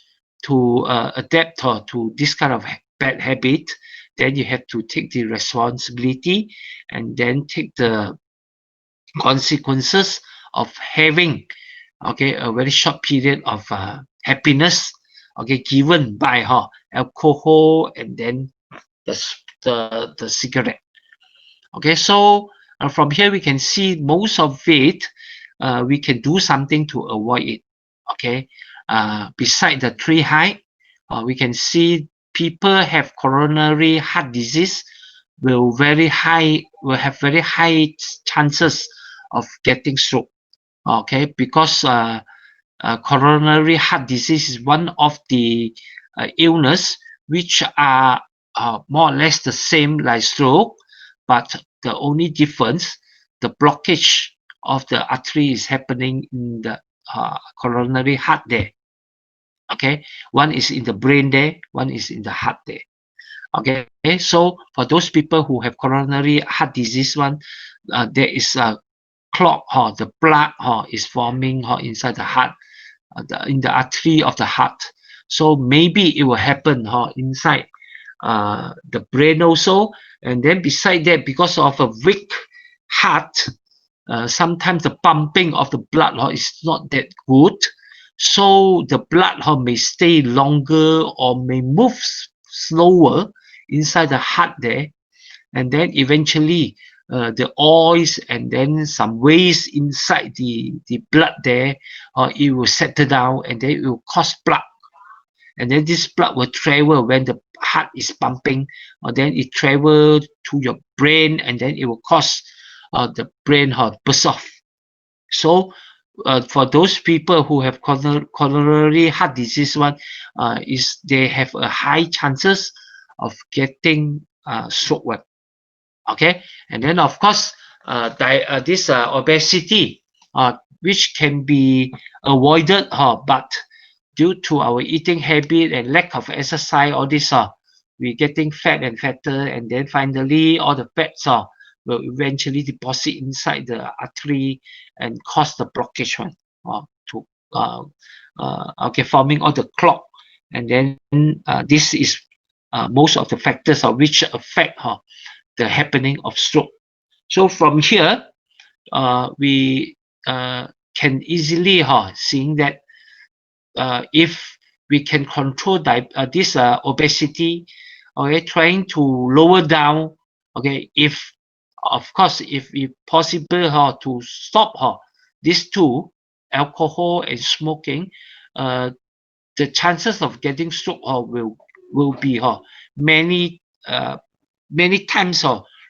to adapt to this kind of bad habit, then you have to take the responsibility and then take the consequences of having, okay, a very short period of happiness, okay, given by alcohol and then the cigarette. Okay, so from here we can see most of it, we can do something to avoid it. Okay, beside the tree high, we can see people have coronary heart disease will have very high chances of getting stroke. Okay, because coronary heart disease is one of the illness which are more or less the same like stroke, but the only difference, the blockage of the artery is happening in the coronary heart there. Okay, one is in the brain there, one is in the heart there. Okay, so for those people who have coronary heart disease, there is a clot, the blood is forming inside the heart, in the artery of the heart. So maybe it will happen inside the brain also. And then beside that, because of a weak heart, sometimes the pumping of the blood is not that good. So the blood may stay longer or may move slower inside the heart there. And then eventually the oils and then some waste inside the blood there, it will settle down and then it will cause plaque. And then this blood will travel when the heart is pumping, or then it travel to your brain and then it will cause the brain burst off. So for those people who have coronary heart disease, is they have a high chances of getting stroke. Okay, and then of course this obesity, which can be avoided, but due to our eating habit and lack of exercise, all this we're getting fat and fatter, and then finally all the fats will eventually deposit inside the artery and cause the blockage to okay, forming all the clot. And then this is most of the factors which affect the happening of stroke. So from here, we can easily seeing that if we can control this obesity, okay, trying to lower down, okay, if of course if it possible to stop these two, alcohol and smoking, the chances of getting stroke will be many times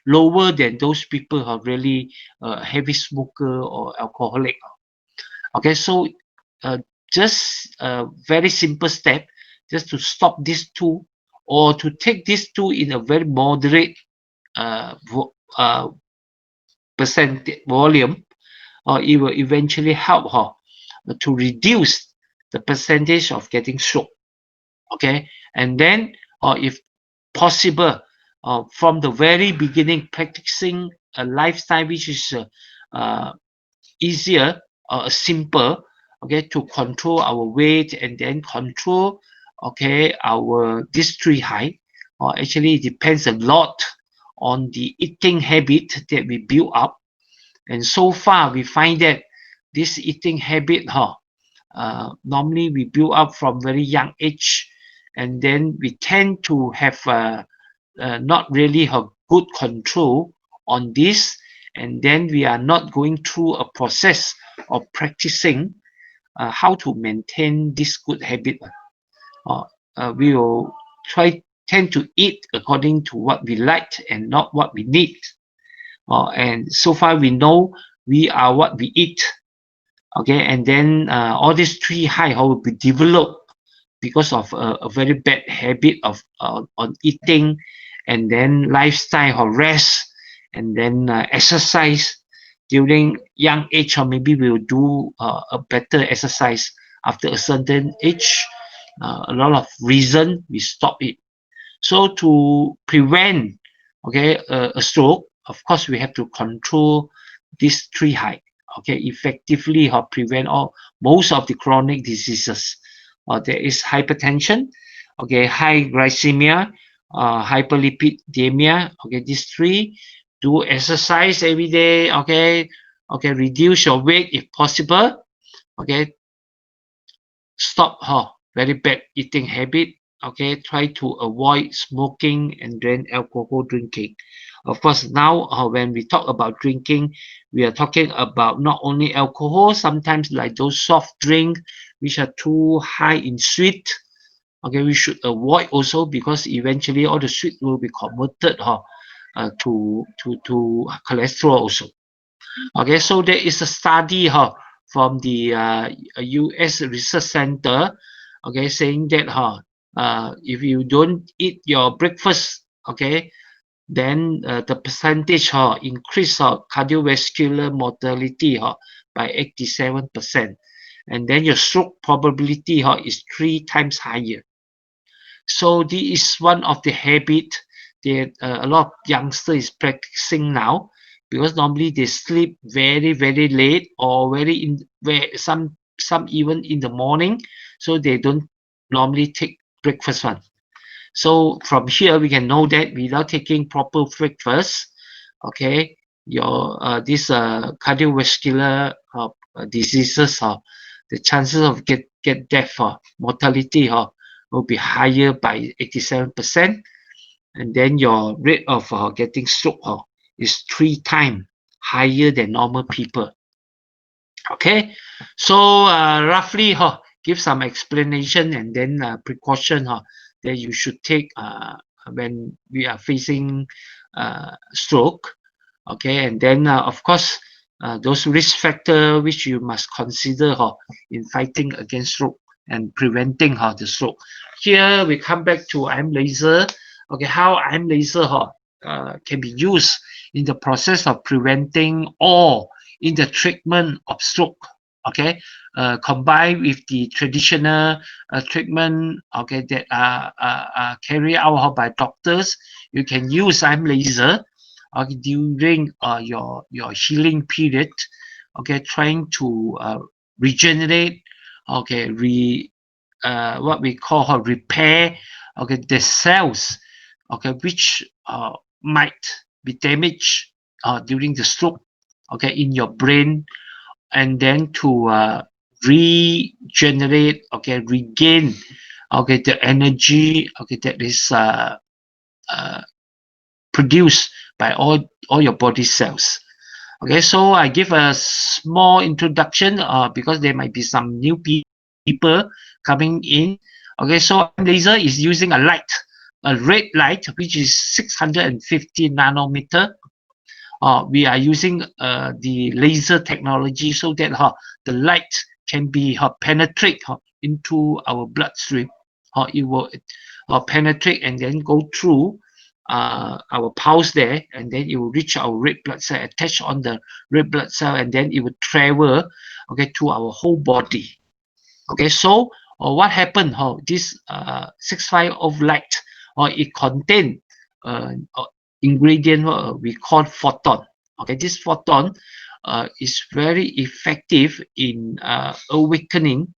lower than those people who are really heavy smoker or alcoholic. Okay, so just a very simple step, just to stop these two, or to take these two in a very moderate percent volume, it will eventually help to reduce the percentage of getting stroke. Okay, and then if possible, from the very beginning, practicing a lifestyle which is easier or simple, okay, to control our weight and then control, okay, our this tree high, actually it depends a lot on the eating habit that we build up. And so far we find that this eating habit normally we build up from very young age, and then we tend to have not really have good control on this, and then we are not going through a process of practicing how to maintain this good habit. We will tend to eat according to what we like and not what we need. And so far we know we are what we eat. Okay, and then all these three high will be developed because of a very bad habit of on eating, and then lifestyle or rest, and then exercise during young age, or maybe we'll do a better exercise after a certain age. A lot of reason we stop it. So to prevent, okay, a stroke, of course we have to control these three high, okay, effectively prevent most of the chronic diseases. There is hypertension, okay, high glycemia, hyperlipidemia, okay, these three. Do exercise every day, okay, Okay, reduce your weight if possible. Okay, stop very bad eating habit. Okay, try to avoid smoking and then alcohol drinking. Of course, now when we talk about drinking, we are talking about not only alcohol, sometimes like those soft drink which are too high in sweet. Okay, we should avoid also, because eventually all the sweet will be converted to cholesterol also. Okay, so there is a study from the US Research Center, okay, saying that if you don't eat your breakfast, okay, then the percentage increase cardiovascular mortality by 87%, and then your stroke probability is 3 times higher. So this is one of the habit that a lot of youngsters is practicing now, because normally they sleep very late, or some even in the morning, so they don't normally take breakfast one. So from here we can know that without taking proper breakfast, okay, your this cardiovascular diseases, the chances of get death mortality will be higher by 87%, and then your rate of getting stroke is 3 times higher than normal people. Okay, so roughly give some explanation and then precaution that you should take when we are facing stroke. Okay, and then of course those risk factors which you must consider in fighting against stroke and preventing the stroke. Here we come back to IM laser. Okay, how IM laser can be used in the process of preventing or in the treatment of stroke. Okay, combined with the traditional treatment, okay, that are carried out by doctors, you can use IM laser during your healing period. Okay, trying to regenerate, okay, what we call repair, okay, the cells, okay, which might be damaged during the stroke, okay, in your brain, and then to regenerate, okay, regain, okay, the energy, okay, that is produced by all your body cells. Okay, so I give a small introduction because there might be some new people coming in. Okay, so laser is using a light, a red light, which is 650 nanometer. We are using the laser technology so that the light can be penetrate into our bloodstream. It will penetrate and then go through our pulse there, and then it will reach our red blood cell, attach on the red blood cell, and then it will travel, okay, to our whole body. Okay, so what happened? This 650 of light, it contain ingredient we call photon. Okay, this photon is very effective in awakening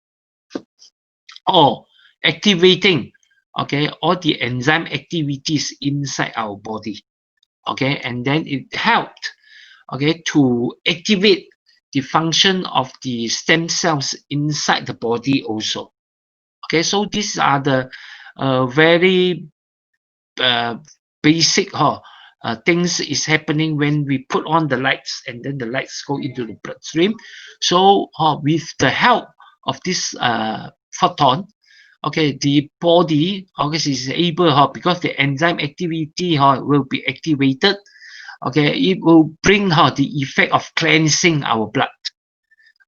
or activating, okay, all the enzyme activities inside our body. Okay, and then it helped, okay, to activate the function of the stem cells inside the body also. Okay, so these are the very basic things is happening when we put on the lights, and then the lights go into the bloodstream. So with the help of this photon, okay, the body obviously is able because the enzyme activity will be activated. Okay, it will bring the effect of cleansing our blood.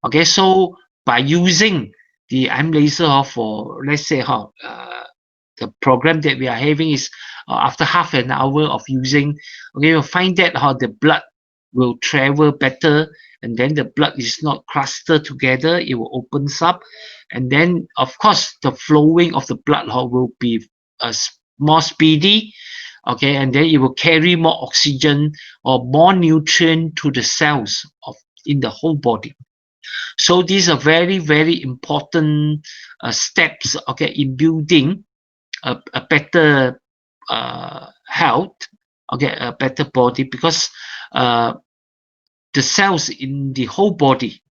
Okay, so by using the IM laser for, let's say the program that we are having is after half an hour of using, okay, you'll find that the blood will travel better, and then the blood is not clustered together. It will opens up, and then of course the flowing of the blood will be more speedy. Okay, and then it will carry more oxygen or more nutrient to the cells of in the whole body. So these are very important steps, okay, in building a better health, okay, a better body, because the cells in the whole body,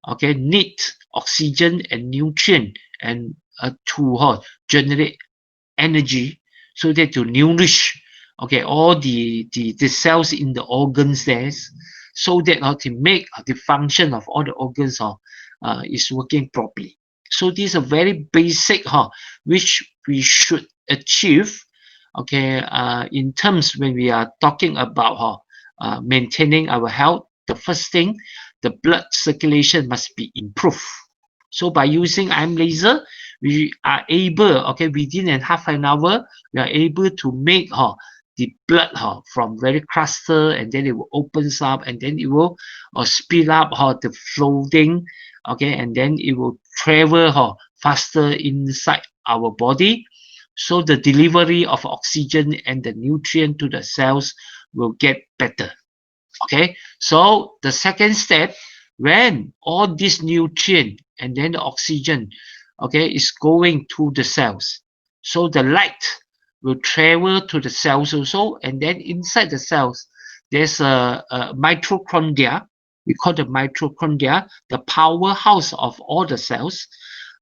okay, need oxygen and nutrient and to generate energy, so that to nourish, okay, all the cells in the organs there, so that to make the function of all the organs is working properly. So these are very basic which we should achieve, okay, in terms when we are talking about maintaining our health. The first thing, the blood circulation must be improved. So by using ion laser, we are able, okay, within a half an hour, we are able to make the blood from very cluster, and then it will opens up, and then it will speed up the floating, okay, and then it will travel faster inside our body. So the delivery of oxygen and the nutrient to the cells will get better. Okay, so the second step, when all this nutrient and then the oxygen, okay, is going to the cells, so the light will travel to the cells also, and then inside the cells there's a mitochondria. We call the mitochondria the powerhouse of all the cells.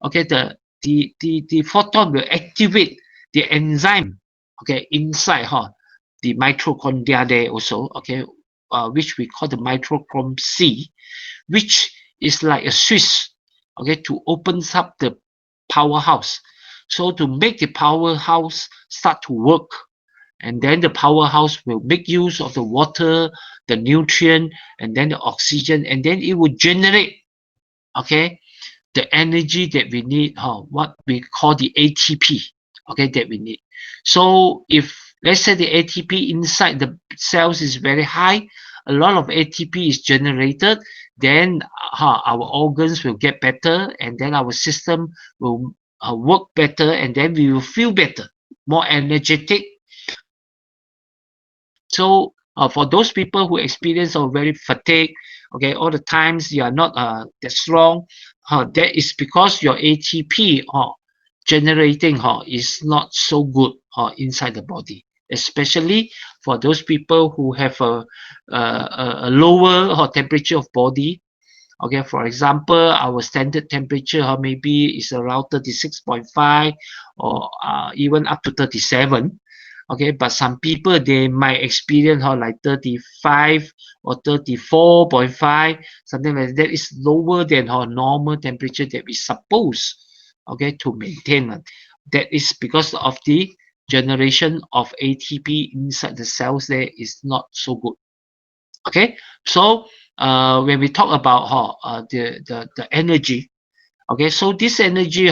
Okay, the photon will activate the enzyme, okay, inside the mitochondria there also, okay, which we call the mitochondria C, which is like a switch, okay, to open up the powerhouse. So to make the powerhouse start to work, and then the powerhouse will make use of the water, the nutrient, and then the oxygen, and then it will generate, okay, the energy that we need, what we call the ATP, okay, that we need. So if let's say the ATP inside the cells is very high, a lot of ATP is generated, then our organs will get better, and then our system will work better, and then we will feel better, more energetic. So for those people who experience very fatigue, okay, all the times you are not that strong, that is because your ATP generating is not so good inside the body, especially for those people who have a lower temperature of body. Okay, for example, our standard temperature maybe is around 36.5 or even up to 37. Okay, but some people they might experience like 35 or 34.5, something like that. Is lower than normal temperature that we suppose, okay, to maintain. That is because of the generation of ATP inside the cells there is not so good. Okay, so when we talk about the energy, okay, so this energy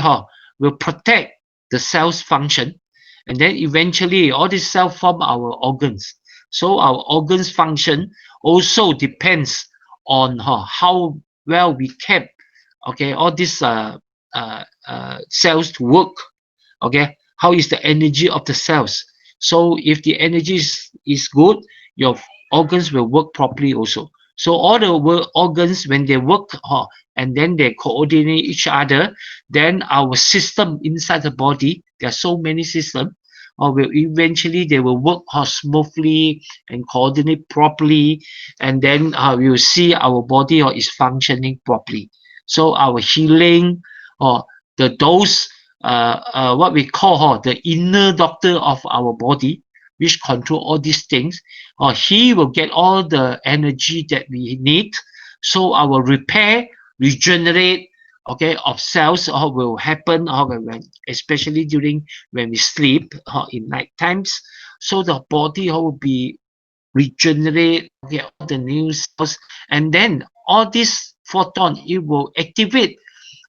will protect the cell's function, and then eventually all these cells form our organs. So our organs function also depends on how well we kept, okay, all these cells to work. Okay, how is the energy of the cells? So if the energy is good, your organs will work properly also. So all the organs, when they work and then they coordinate each other, then our system inside the body, there are so many systems, will eventually they will work smoothly and coordinate properly, and then we will see our body is functioning properly. So our healing or the dose, what we call the inner doctor of our body, which control all these things, he will get all the energy that we need. So our repair, regenerate, okay, of cells will happen, especially during when we sleep in night times. So the body will be regenerate, okay, all the new cells, and then all this photon it will activate,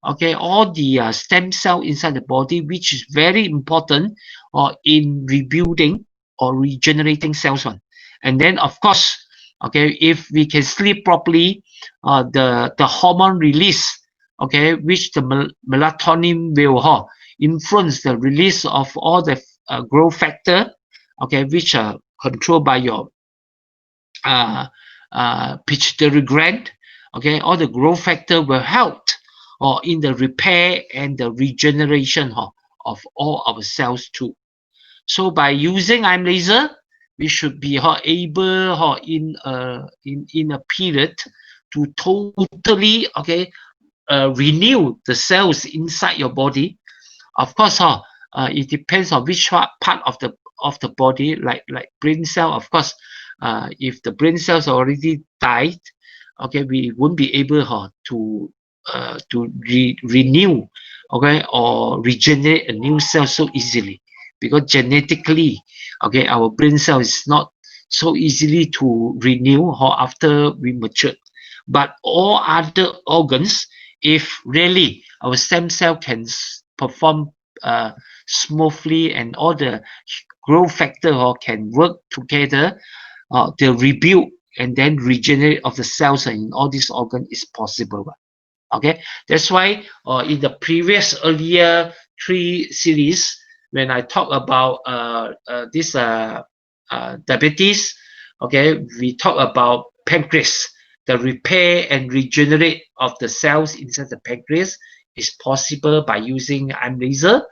okay, all the stem cell inside the body, which is very important in rebuilding or regenerating cells one. And then of course, okay, if we can sleep properly, the hormone release, okay, which the melatonin will influence the release of all the growth factor, okay, which are controlled by your pituitary gland. Okay, all the growth factor will help in the repair and the regeneration of all our cells too. So by using ion laser, we should be able in a period to totally renew the cells inside your body. Of course, it depends on which part of the body, like brain cell. Of course, if the brain cells already died, we won't be able to renew, or regenerate a new cell so easily, because genetically, our brain cell is not so easily to renew after we mature. But all other organs, if really our stem cell can perform smoothly, and all the growth factor can work together, the rebuild and then regenerate of the cells in all these organs is possible. Okay, that's why in the previous earlier 3 series, when I talk about this diabetes, we talk about pancreas. The repair and regenerate of the cells inside the pancreas is possible by using IM laser.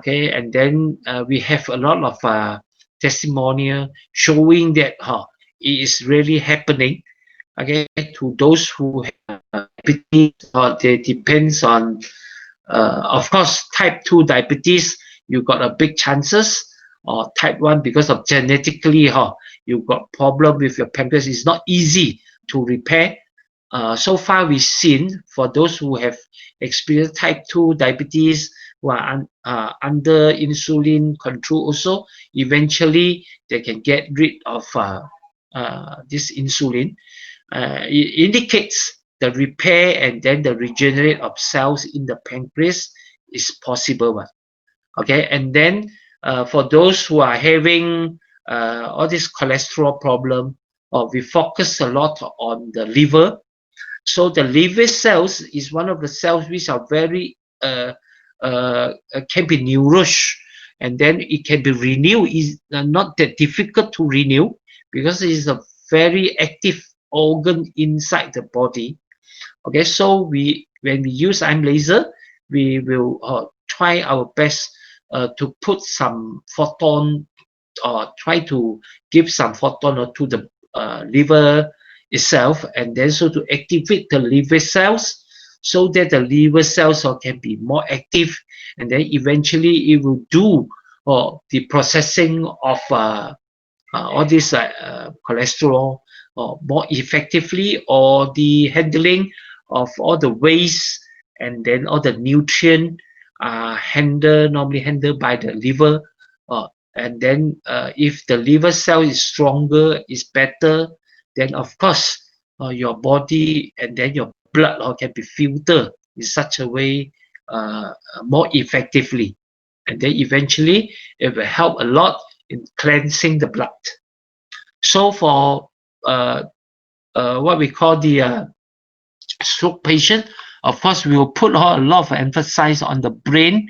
And then we have a lot of testimonial showing that it is really happening. To those who have diabetes, it depends on, of course, type 2 diabetes, you got a big chances, or type 1, because of genetically, you got problem with your pancreas. It's not easy to repair. So far we've seen, for those who have experienced type 2 diabetes, who are under insulin control also, eventually they can get rid of this insulin. It indicates the repair and then the regenerate of cells in the pancreas is possible. And then for those who are having all this cholesterol problem, we focus a lot on the liver. So the liver cells is one of the cells which are very can be nourished, and then it can be renewed. Is not that difficult to renew, because it is a very active organ inside the body. So when we use IM laser, we will try our best to put some photon, or try to give some photon to the liver itself, and then so to activate the liver cells, so that the liver cells can be more active, and then eventually it will do the processing of all this cholesterol more effectively, or the handling of all the waste, and then all the nutrient normally handled by the liver. And then if the liver cell is stronger, is better, then of course your body and then your blood can be filtered in such a way more effectively, and then eventually it will help a lot in cleansing the blood. So for what we call the stroke patient, of course we will put a lot of emphasis on the brain.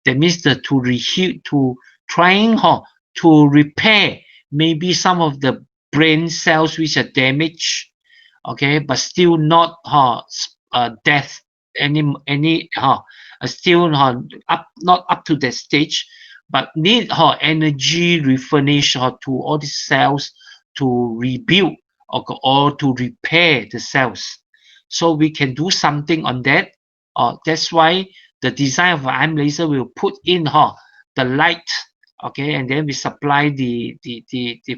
That means to trying to repair maybe some of the brain cells which are damaged, but still not death any still not up to that stage, but need energy refurnish to all these cells to rebuild or to repair the cells. So we can do something on that. That's why the design of IM laser will put in the light, and then we supply the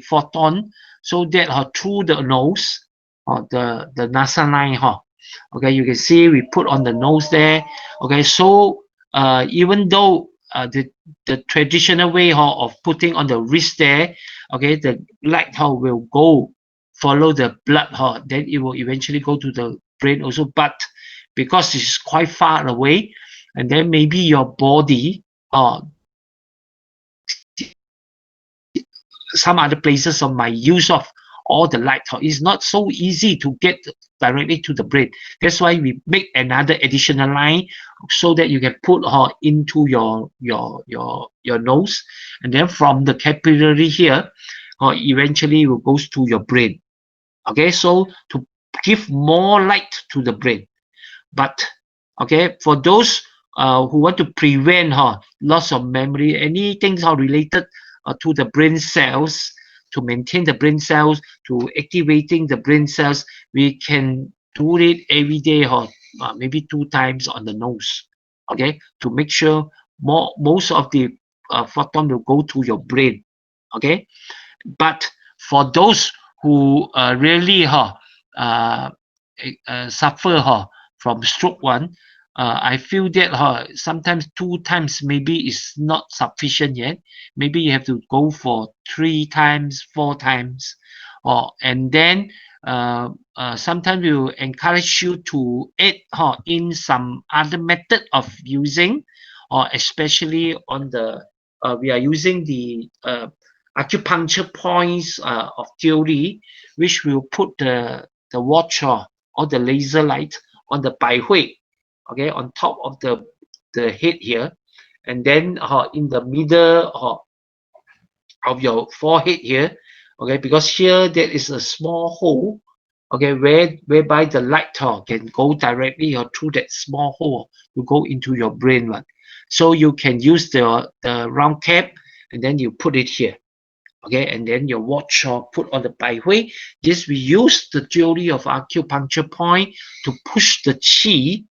photon, so that through the nose, the NASA line, you can see we put on the nose there. So even though the traditional way of putting on the wrist there, the light will go follow the blood, then it will eventually go to the brain also. But because it's quite far away, and then maybe your body some other places of my use of all the light is not so easy to get directly to the brain. That's why we make another additional line, so that you can put into your nose, and then from the capillary here, eventually it will goes to your brain. So to give more light to the brain. But for those who want to prevent loss of memory, anything related to the brain cells, to maintain the brain cells, to activating the brain cells. We can do it every day or maybe 2 times on the nose, okay, to make sure most of the photon will go to your brain, okay. But for those who really suffer from stroke one, I feel that sometimes 2 times maybe is not sufficient yet. Maybe you have to go for 3 times, 4 times, and then sometimes we will encourage you to add in some other method of using, or especially on the we are using the acupuncture points of theory, which will put the watch or the laser light on the bai hui, okay, on top of the head here, and then in the middle of your forehead here, okay, because here there is a small hole, okay, whereby the light can go directly through that small hole to go into your brain one. So you can use the round cap, and then you put it here, okay, and then your watch put on the bai hui. This we use the theory of acupuncture point to push the qi,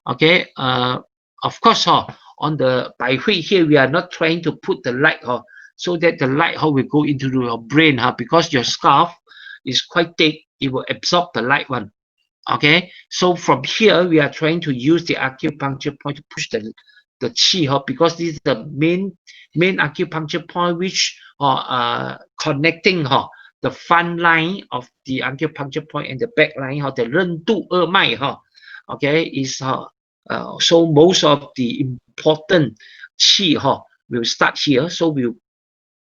okay. Of course on the bai hui here, we are not trying to put the light so that the light will go into your brain because your scarf is quite thick, it will absorb the light one, okay. So from here we are trying to use the acupuncture point to push the qi because this is the main acupuncture point which connecting the front line of the acupuncture point and the back line the 任督二脉 okay, is so most of the important qi will start here. So we'll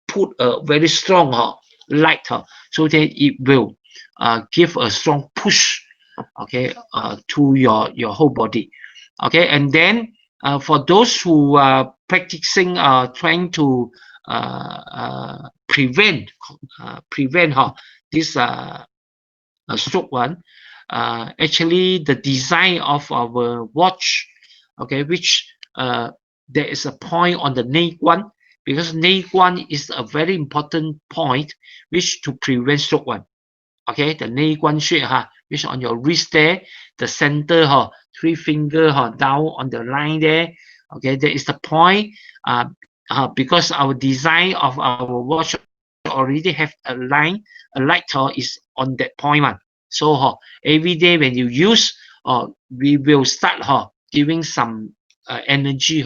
put a very strong light so that it will give a strong push, okay, to your whole body, okay. And then for those who are practicing trying to prevent this stroke one, actually the design of our watch, okay, which there is a point on the neck one, because neck one is a very important point which to prevent stroke one, okay. The neck one shape which on your wrist there, the center 3 finger down on the line there, okay, there is the point because our design of our watch already have a line, a light is on that point one. So every day when you use, we will start giving some energy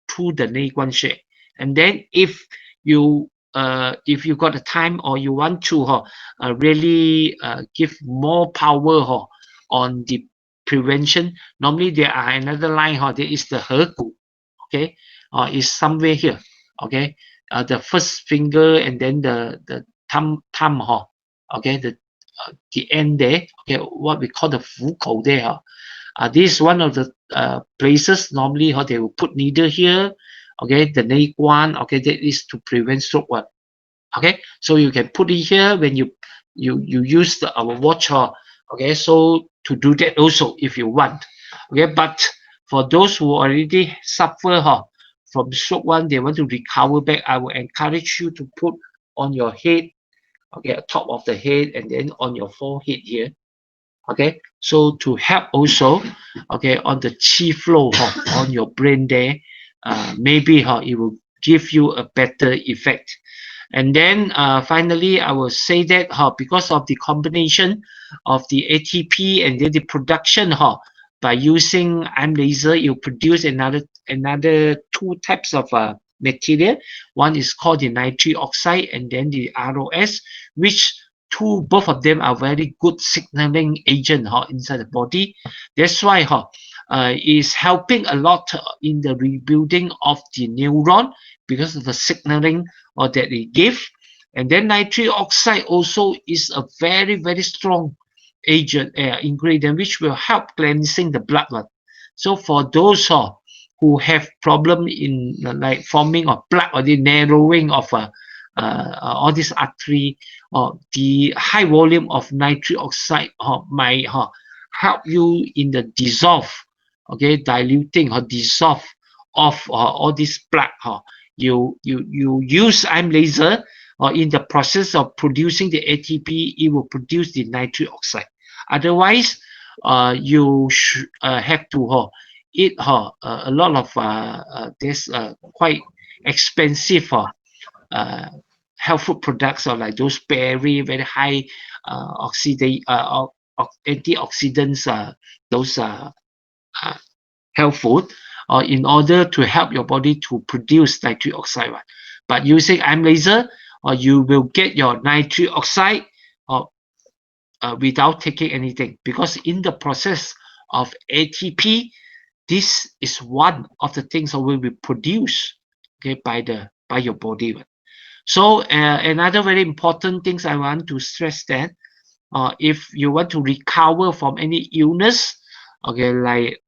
through the neck one shape. And then if you got the time or you want to really give more power on the prevention, normally there are another line there is the Hegu, okay, is somewhere here, okay, the first finger and then the thumb okay, the end there, okay, what we call the Fukou there. This is one of the places normally they will put needle here, okay, the neck one, okay, that is to prevent stroke one, okay. So you can put it here when you use our watch, okay, so to do that also if you want, okay. But for those who already suffer from stroke one, they want to recover back, I will encourage you to put on your head, okay, top of the head, and then on your forehead here, okay, so to help also, okay, on the qi flow on your brain there, maybe it will give you a better effect. And then finally I will say that because of the combination of the ATP and then the production by using IM laser, you produce another 2 types of material. One is called the nitric oxide and then the ROS, which both of them are very good signaling agent inside the body. That's why is helping a lot in the rebuilding of the neuron because of the signaling that they give. And then nitric oxide also is a very strong agent ingredient which will help cleansing the blood. So for those who have problem in like forming of plaque or the narrowing of all this artery, the high volume of nitric oxide might help you in the dissolve, okay, diluting or dissolve of all this plaque. You use IM laser, or in the process of producing the ATP, it will produce the nitric oxide. Otherwise, you have to eat a lot of this quite expensive health food products, or like those very high antioxidants, those health food, in order to help your body to produce nitric oxide. But using IM laser, you will get your nitric oxide without taking anything, because in the process of ATP, this is one of the things that will be produced, okay, by your body. So another very important things I want to stress that if you want to recover from any illness, okay, like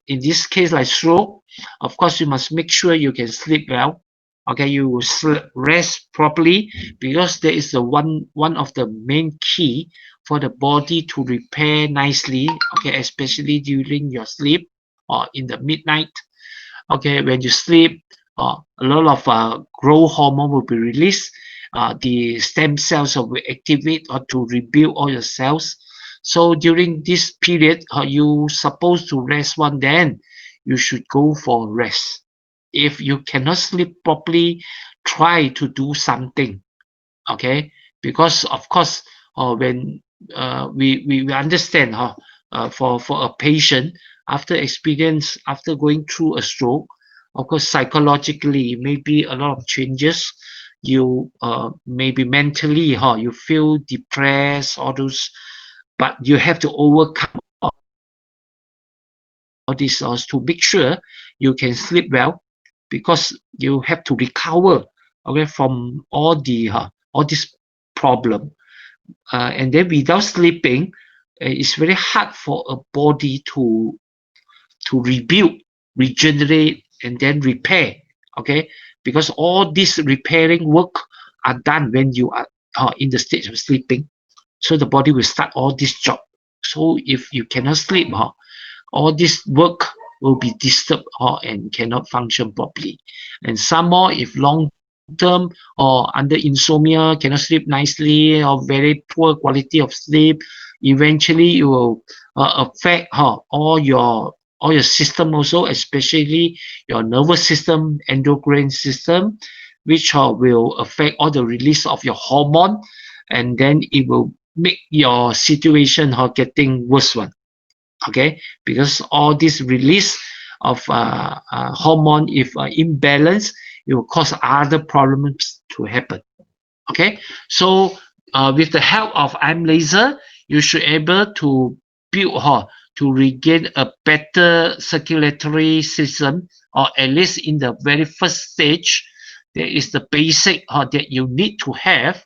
in this case like stroke, of course you must make sure you can sleep well. Okay, you will rest properly, because there is the one of the main key for the body to repair nicely. Okay, especially during your sleep or in the midnight. Okay, when you sleep, a lot of growth hormone will be released. The stem cells will activate to rebuild all your cells. So during this period, you supposed to rest one, then you should go for rest. If you cannot sleep properly, try to do something. Okay, because of course, when we understand for a patient after going through a stroke, of course psychologically maybe a lot of changes. You maybe mentally you feel depressed, all those, but you have to overcome all these to make sure you can sleep well, because you have to recover, okay, from all this problem. And then without sleeping, it's very hard for a body to rebuild, regenerate, and then repair. Okay, because all this repairing work are done when you are in the stage of sleeping. So the body will start all this job. So if you cannot sleep, all this work will be disturbed and cannot function properly. And some more, if long term or under insomnia, cannot sleep nicely, or very poor quality of sleep, eventually it will affect all your system also, especially your nervous system, endocrine system, which will affect all the release of your hormone, and then it will make your situation getting worse one. Okay, because all this release of hormone, if imbalance, it will cause other problems to happen. Okay, so with the help of IM laser, you should able to build to regain a better circulatory system, or at least in the very first stage, there is the basic that you need to have.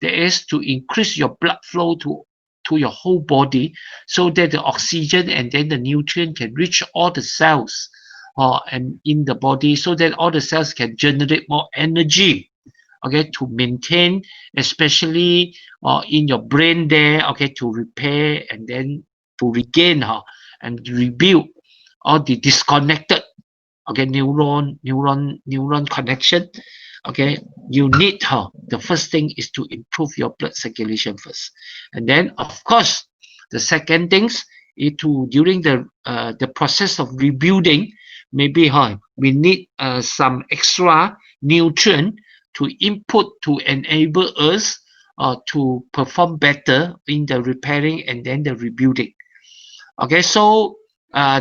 That is to increase your blood flow to your whole body, so that the oxygen and then the nutrient can reach all the cells and in the body, so that all the cells can generate more energy, okay, to maintain, especially in your brain there, okay, to repair and then to regain and rebuild all the disconnected, okay, neuron connection. Okay, you need the first thing is to improve your blood circulation first, and then of course the second things is to, during the process of rebuilding, maybe we need some extra nutrient to input to enable us to perform better in the repairing and then the rebuilding. Okay, so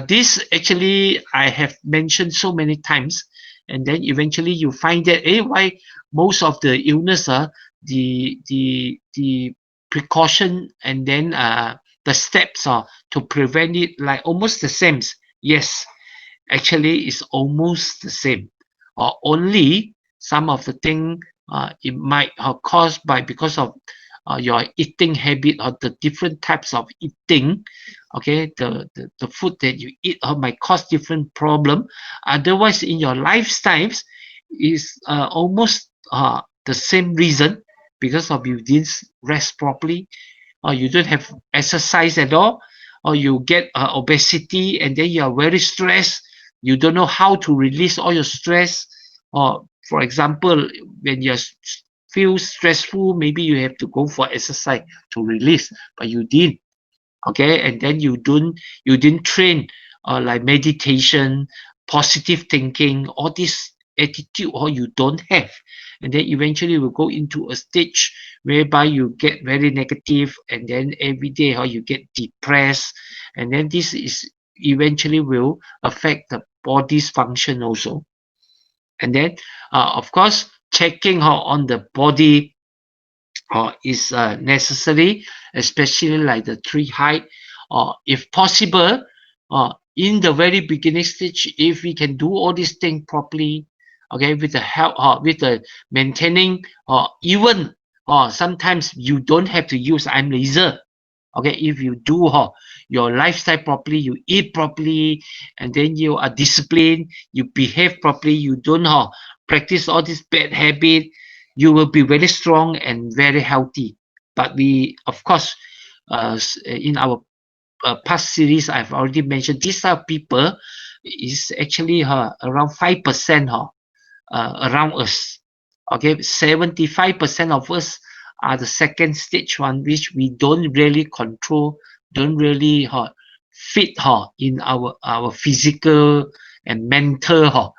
this actually I have mentioned so many times, and then eventually you find that why most of the illness the precaution and then the steps to prevent it like almost the same. Yes, actually it's almost the same, or only some of the thing it might caused by because of your eating habit, or the different types of eating. Okay, the food that you eat might cause different problem. Otherwise, in your lifestyles is almost the same reason, because of you didn't rest properly, or you don't have exercise at all, or you get obesity, and then you are very stressed. You don't know how to release all your stress. Or for example, when you're feel stressful, maybe you have to go for exercise to release, but you didn't. Okay, and then you didn't train like meditation, positive thinking, all this attitude, or you don't have, and then eventually will go into a stage whereby you get very negative, and then every day how you get depressed, and then this is eventually will affect the body's function also. And then of course checking how on the body is necessary, especially like the tree height, or if possible, in the very beginning stage, if we can do all these things properly, okay, with the help, with the maintaining, or even, sometimes you don't have to use eye laser. Okay, if you do your lifestyle properly, you eat properly, and then you are disciplined, you behave properly, you don't practice all this bad habit, you will be very strong and very healthy. But we, of course, in our past series, I've already mentioned these are people is actually around 5% around us. Okay, 75% of us are the second stage one, which we don't really control, don't really fit in our physical and mental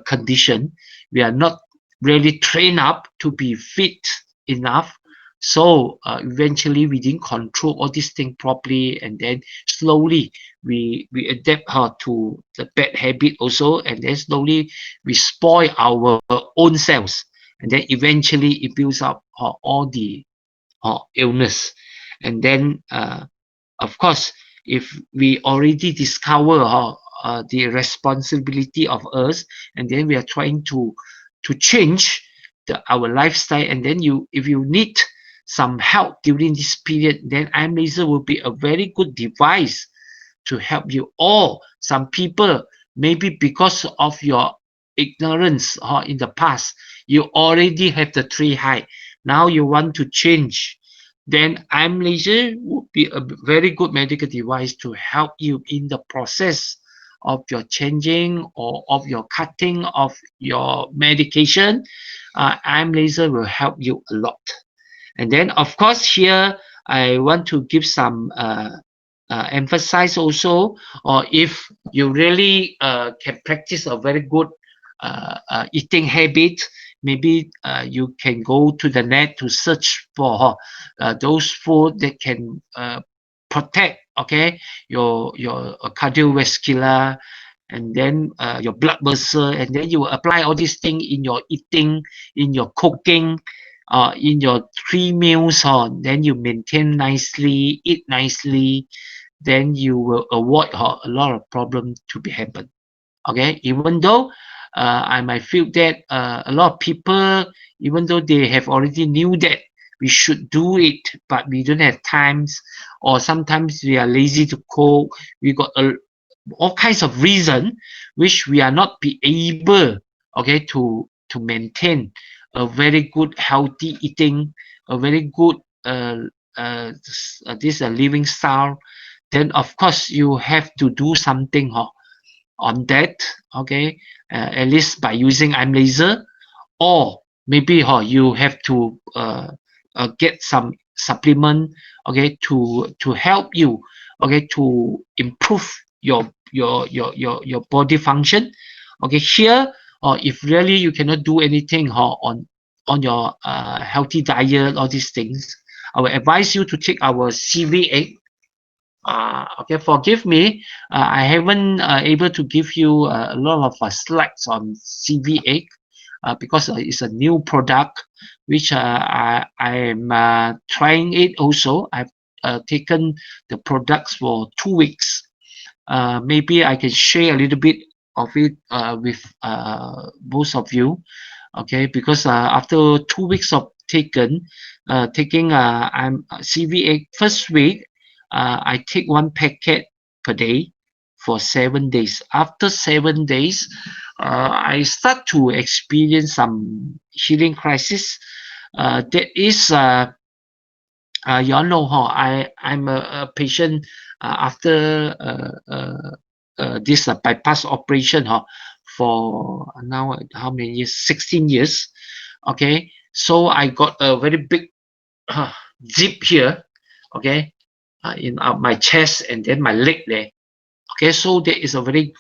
condition. We are not really trained up to be fit enough. So eventually we didn't control all these things properly, and then slowly we adapt to the bad habit also, and then slowly we spoil our own cells, and then eventually it builds up all the illness. And then of course, if we already discover the responsibility of us, and then we are trying to change our lifestyle, and then if you need some help during this period, then eye laser will be a very good device to help you. Or some people, maybe because of your ignorance in the past, you already have the tree height, now you want to change, then eye laser would be a very good medical device to help you in the process of your changing or of your cutting of your medication. Eye laser will help you a lot. And then of course here I want to give some emphasize also, or if you really can practice a very good eating habit, maybe you can go to the net to search for those food that can protect, okay, your cardiovascular, and then your blood vessel, and then you apply all these things in your eating, in your cooking, in your 3 meals, then you maintain nicely, eat nicely, then you will avoid a lot of problems to be happen. Okay, even though I might feel that a lot of people, even though they have already knew that we should do it, but we don't have times, or sometimes we are lazy to cook, we got all kinds of reason which we are not be able, okay, to maintain a very good healthy eating, a very good this living style. Then of course you have to do something on that, okay, at least by using eye laser, or maybe you have to get some supplement, okay, to help you, okay, to improve your body function. Okay, here, if really you cannot do anything on your healthy diet, all these things, I will advise you to take our CV8. Okay, forgive me, I haven't able to give you a lot of slides on CV8 because it's a new product which I am trying it also. I've taken the products for 2 weeks. Maybe I can share a little bit of it with most of you. Okay, because after 2 weeks of taking I'm CV8 first week, I take 1 packet per day for 7 days. After 7 days, I start to experience some healing crisis. That is, you all know, I'm a patient after this bypass operation for now how many years? 16 years. Okay, So I got a very big zip here, okay, in my chest and then my leg there. Okay, so there is a very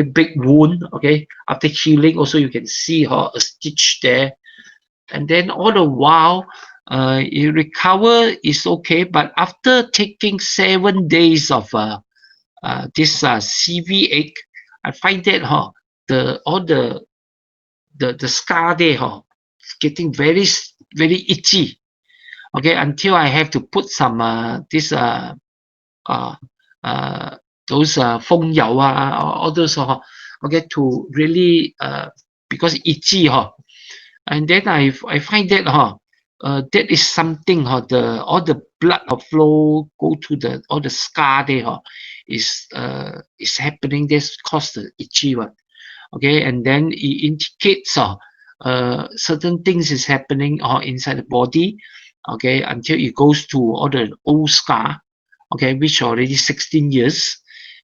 big wound. Okay, after healing, also you can see a stitch there, and then all the while, you recover is okay, but after taking 7 days of this CV ache, I find that the scar there it's getting very itchy. Okay, until I have to put some this uh, uh, those 风油 all those okay, to really because itchy and then I find that that is something all the blood flow go to all the scar there is happening. This cause the itchy one. Okay, and then it indicates certain things is happening inside the body. Okay, until it goes to all the old scar. Okay, which already 16 years,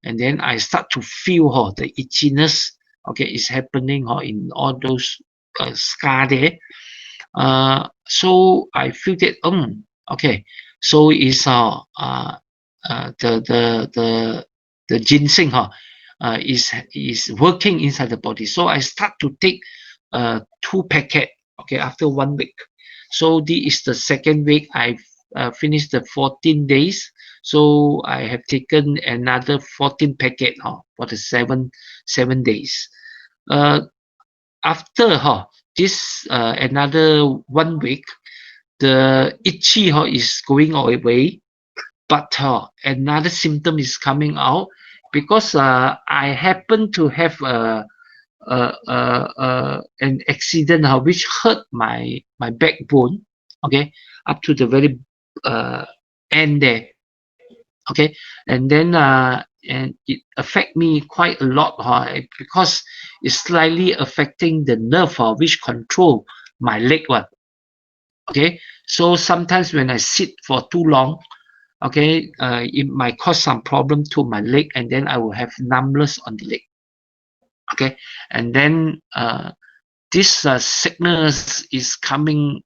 and then I start to feel the itchiness. Okay, is happening in all those scar there. So I feel that okay, so is the ginseng is working inside the body. So I start to take 2 packet. Okay, after 1 week. So this is the second week. I've finished the 14 days. So I have taken another 14 packet for the 7 days. After this another 1 week, the itchy is going away, but another symptom is coming out because I happen to have an accident which hurt my backbone. Okay, up to the very end there. Okay, and then and it affect me quite a lot because it's slightly affecting the nerve which control my leg one. Okay, so sometimes when I sit for too long, okay, it might cause some problem to my leg, and then I will have numbness on the leg. Okay, and then this sickness is coming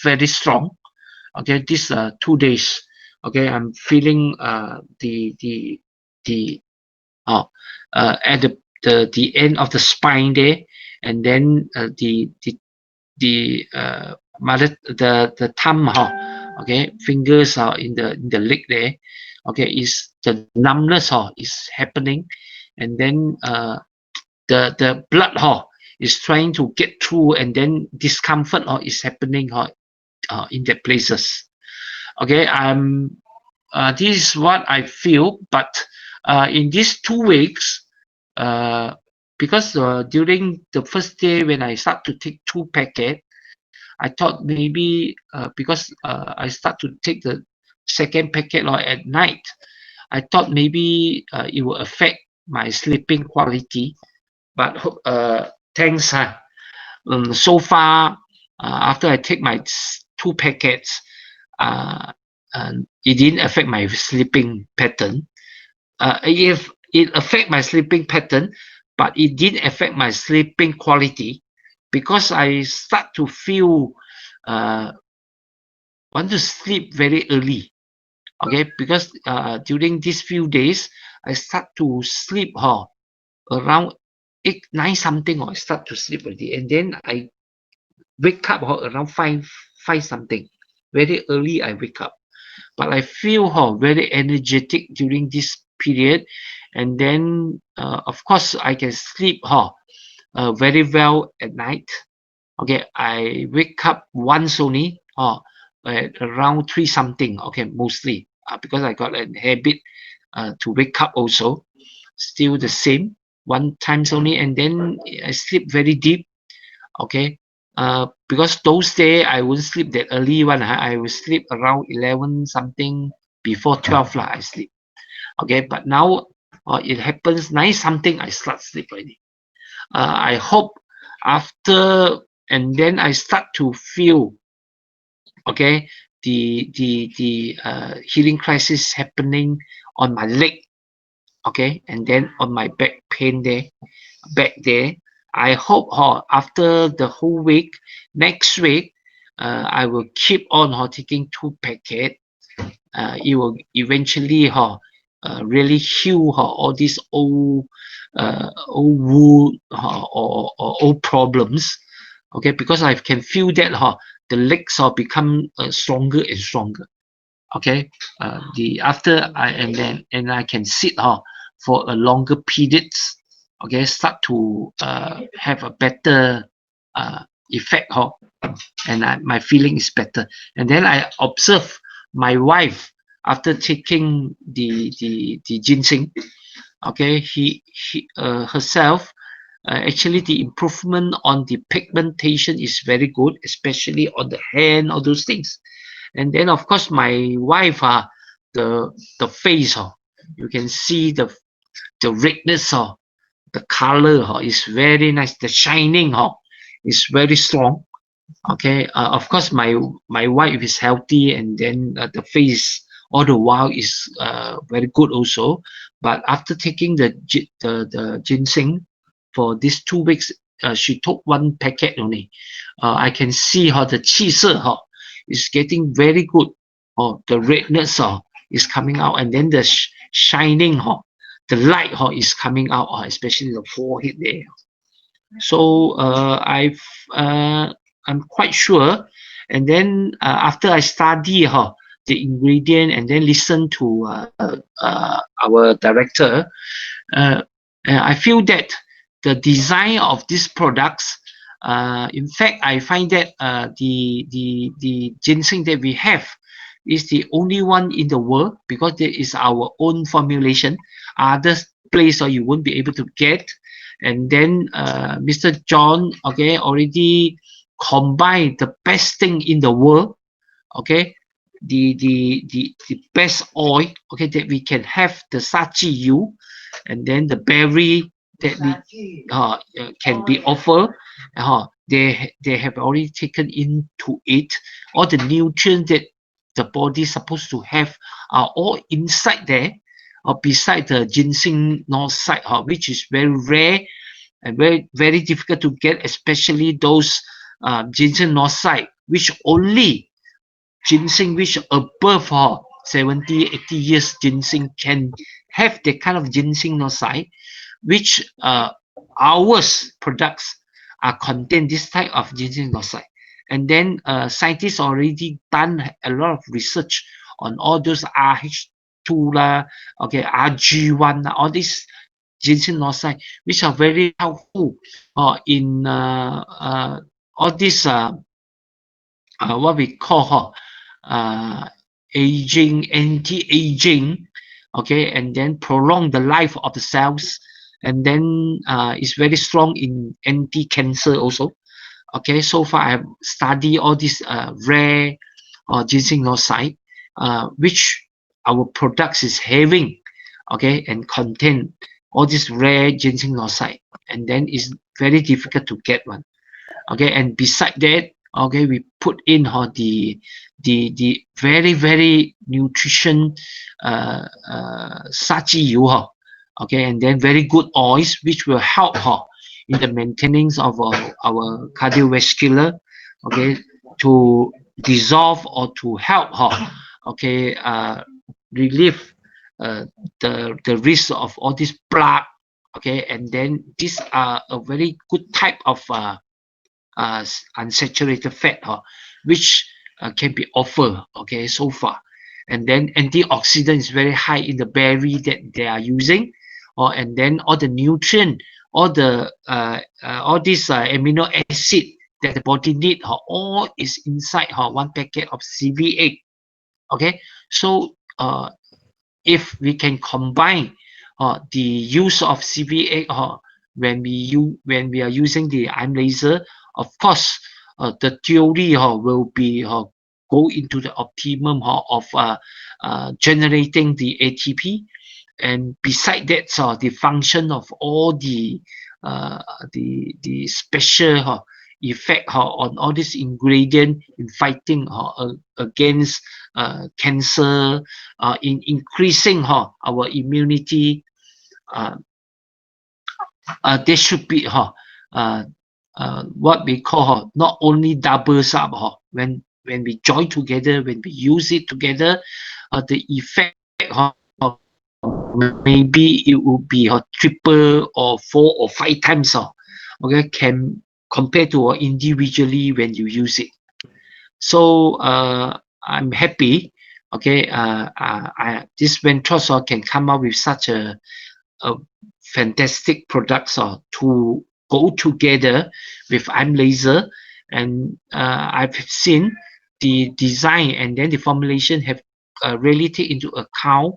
very strong. Okay, this 2 days. Okay, I'm feeling the at the end of the spine there, and then the thumb okay, fingers are in the leg there. Okay, is the numbness is happening, and then the blood is trying to get through, and then discomfort is happening in the places. Okay, this is what I feel, but in these 2 weeks, because during the first day when I start to take 2 packet, I thought maybe because I start to take the second packet at night, I thought maybe it will affect my sleeping quality, but thanks so far after I take my 2 packets, it didn't affect my sleeping pattern. If it affect my sleeping pattern, but it didn't affect my sleeping quality, because I start to feel want to sleep very early. Okay, because during these few days I start to sleep around 8, 9 something, or I start to sleep already, and then I wake up around 5 something. Very early I wake up, but I feel very energetic during this period, and then of course I can sleep very well at night. Okay, I wake up once only at around 3 something. Okay, mostly because I got a habit to wake up also, still the same, 1 times only, and then I sleep very deep. Okay, because those days I won't sleep that early one. I will sleep around 11 something, before 12 I sleep. Okay, but now it happens 9 something I start sleep already. I hope after, and then I start to feel okay the healing crisis happening on my leg. Okay, and then on my back pain there, back there. I hope after the whole week, next week, I will keep on taking 2 packets. It will eventually really heal all these old wound or old problems. Okay, because I can feel that the legs become stronger and stronger. Okay, after I can sit for a longer periods. Okay, start to have a better effect and my feeling is better. And then I observe my wife after taking the ginseng. Okay, herself actually the improvement on the pigmentation is very good, especially on the hand, all those things. And then of course my wife the face you can see the redness the color is very nice, the shining is very strong. Okay, of course my wife is healthy, and then the face all the while is very good also. But after taking the ginseng for these 2 weeks, she took 1 packet only. I can see the 气色 is getting very good. The redness is coming out, and then the shining the light is coming out, especially the forehead there. So I'm quite sure. And then after I study the ingredient and then listen to our director, I feel that the design of these products, in fact, I find that the ginseng that we have is the only one in the world, because there is our own formulation. Other place you won't be able to get. And then Mr. John, okay, already combined the best thing in the world, okay, the best oil, okay, that we can have, the sachi yu, and then the berry that we can be offered. They have already taken into it all the nutrients that the body is supposed to have are all inside there, or beside the ginseng side, which is very rare and very difficult to get, especially those ginseng side, which only ginseng which above 70, 80 years ginseng can have the kind of ginseng side, which ours products are contain this type of ginseng side. And then scientists already done a lot of research on all those RH2 okay, RG1, all these ginseng side, which are very helpful in all this what we call aging, anti-aging, okay, and then prolong the life of the cells, and then it's very strong in anti-cancer also. Okay, so far I have studied all these rare ginseng side, which our products is having, okay, and contain all this rare ginseng side, and then it's very difficult to get one. Okay, and beside that, okay, we put in the very nutrition sachi yu, okay, and then very good oils which will help in the maintenance of our cardiovascular, okay, to dissolve or to help okay, relieve the risk of all this plaque, okay. And then these are a very good type of unsaturated fat which can be offered, okay, so far. And then antioxidant is very high in the berry that they are using, and then all the nutrient, all the all these amino acid that the body need all is inside 1 packet of CV8. Okay, so if we can combine the use of CV8 when we are using the ion laser, of course the theory will be go into the optimum of generating the ATP. And beside that, the function of all the special effect on all this ingredient in fighting against cancer, in increasing our immunity. There should be what we call not only doubles up when we join together, when we use it together, the effect maybe it will be triple or 4 or 5 times okay, can compare to individually when you use it. So I'm happy, okay, this Ventros can come up with such a fantastic products to go together with I'm laser, and I've seen the design and then the formulation have really take into account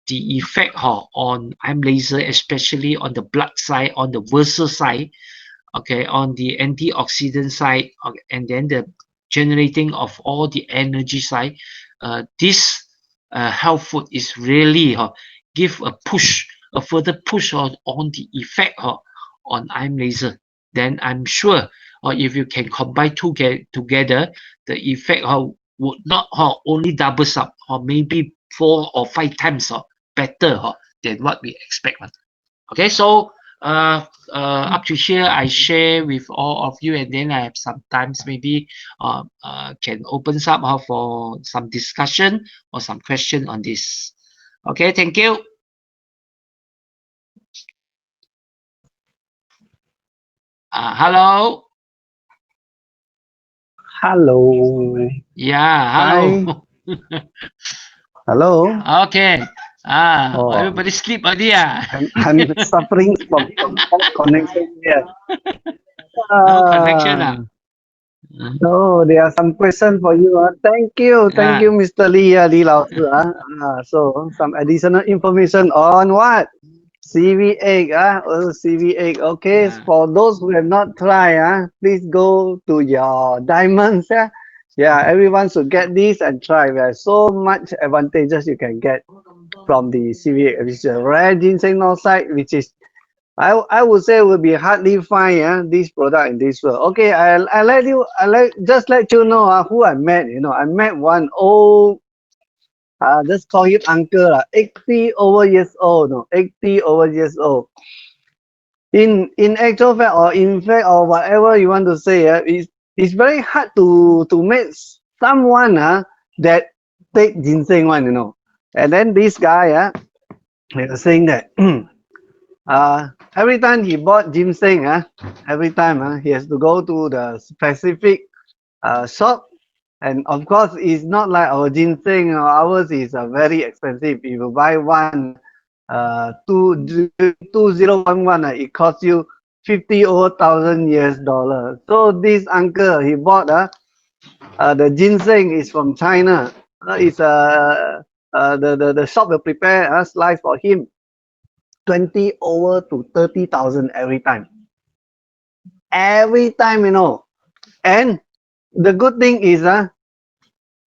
the effect on I'm laser, especially on the blood side, on the versal side, okay, on the antioxidant side, okay, and then the generating of all the energy side. This health food is really give a push, a further push on the effect on I'm laser. Then I'm sure, if you can combine together, the effect would not only doubles up, or maybe 4 or 5 times better than what we expect. Okay, so up to here I share with all of you, and then I have sometimes maybe can open up for some discussion or some question on this. Okay, thank you. Hello.
Hello.
Yeah, hello.
Hello.
Okay. Everybody sleep already.
I'm suffering from connection here.
No connection.
So there are some questions for you. Thank you, Mr. Lee, Lee Lao. So some additional information on what? CV egg, CV egg. Okay, for those who have not tried, please go to your diamonds. Yeah, everyone should get this and try. There's so much advantages you can get from the CV egg, which is a rare ginseng oxide, which is I would say will be hardly find this product in this world. Okay, just let you know who I met. I met one old just call him uncle 80 over years old. No, 80 over years old. In actual fact or in fact or whatever you want to say, it's very hard to meet someone that take ginseng one. And then this guy he was saying that. Every time he bought ginseng, every time he has to go to the specific shop, and of course it's not like our ginseng. Ours is very expensive. If you buy one, 2011, it costs you 50 over thousand US dollars. So this uncle he bought the ginseng is from China. It's the shop will prepare a slice for him. 20 over to 30,000 every time. Every time, And the good thing is,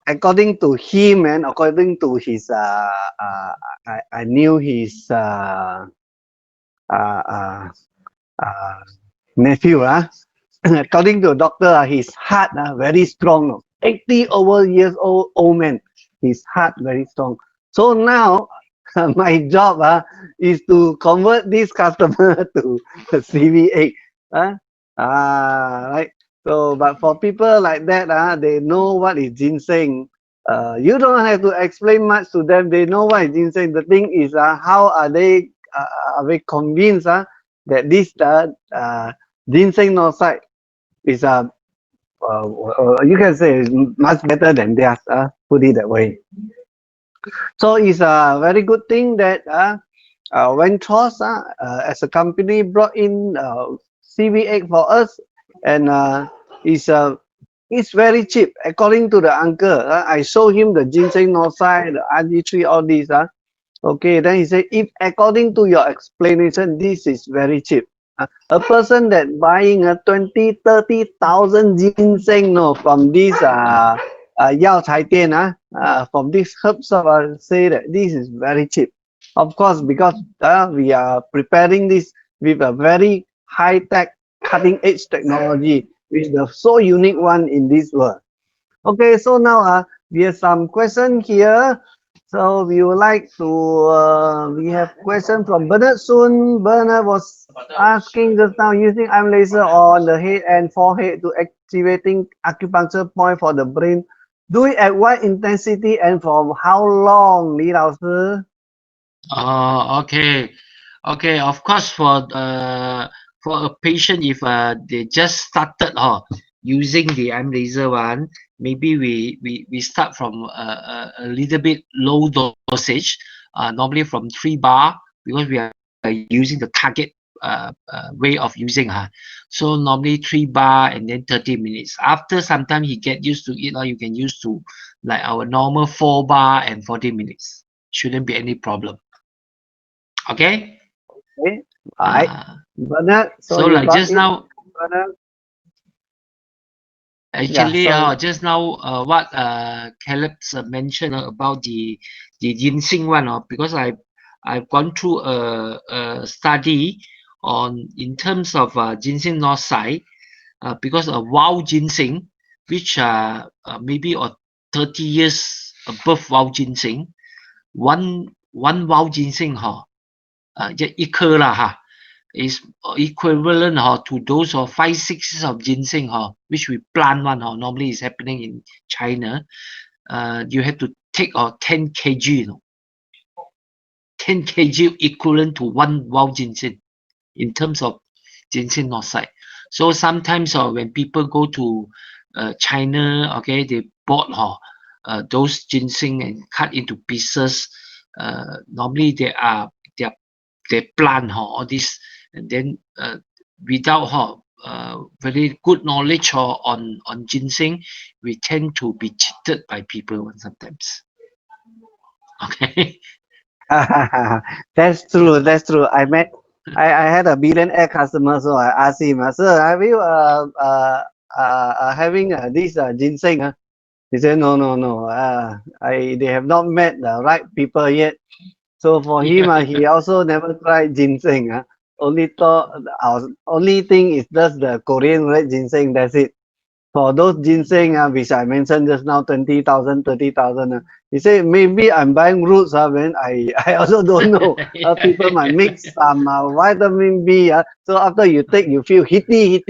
according to him and according to his, I knew his nephew, according to the doctor, his heart very strong. 80 over years old man, his heart very strong. So now my job is to convert this customer to CV8. Right. So, but for people like that, they know what is ginseng. You don't have to explain much to them. They know what is ginseng. The thing is, how are they convinced that this ginseng oxide is you can say is much better than theirs. Put it that way. So it's a very good thing that Ventros as a company brought in CV8 for us, and it's very cheap. According to the uncle, I showed him the ginseng oxide, the RG3, all these. Okay, then he said, if according to your explanation, this is very cheap. A person that buying 20, 30,000 ginseng from this Yao Cai Dian, from this herb shop, say that this is very cheap. Of course, because we are preparing this with a very high-tech, cutting-edge technology, which is the so unique one in this world. Okay, so now we have some question here. So we would like to, we have question from Bernard soon. Bernard was asking just now, using arm laser on the head and forehead to activating acupuncture point for the brain. Do it at what intensity and for how long, Li Lao sư?
Okay. Okay, of course, for a patient, if they just started using the arm laser one, maybe we start from a little bit low dosage, normally from 3 bar, because we are using the target way of using so normally 3 bar and then 30 minutes. After some time he get used to it, or you can use to like our normal 4 bar and 40 minutes. Shouldn't be any problem. Okay.
Okay, right. Bernard, so
So
you
like
got
just
it,
now,
Bernard? Yeah,
actually,
so
just now, what Caleb mentioned about the ginseng one, because I've gone through a study on in terms of ginseng north side, because of wild ginseng, which maybe or 30 years above wild ginseng, one wild ginseng 一颗啦is equivalent to those 5-6 of ginseng which we plant one normally is happening in China. You have to take 10 kg, 10 kg equivalent to one wild ginseng in terms of ginseng north side. So sometimes when people go to China, okay, they bought those ginseng and cut into pieces. Normally they plant all this, and then without very good knowledge on ginseng, we tend to be cheated by people sometimes. Okay.
that's true. That's true. I had a billionaire customer, so I asked him, sir, have you having this ginseng? He said, no, no, no. They have not met the right people yet. So for him, he also never tried ginseng. Only thought our only thing is just the Korean red ginseng. That's it. For those ginseng, which I mentioned just now, 20,000, 30,000. He said, maybe I'm buying roots when I also don't know. People might mix some vitamin B. So after you take, you feel hitty.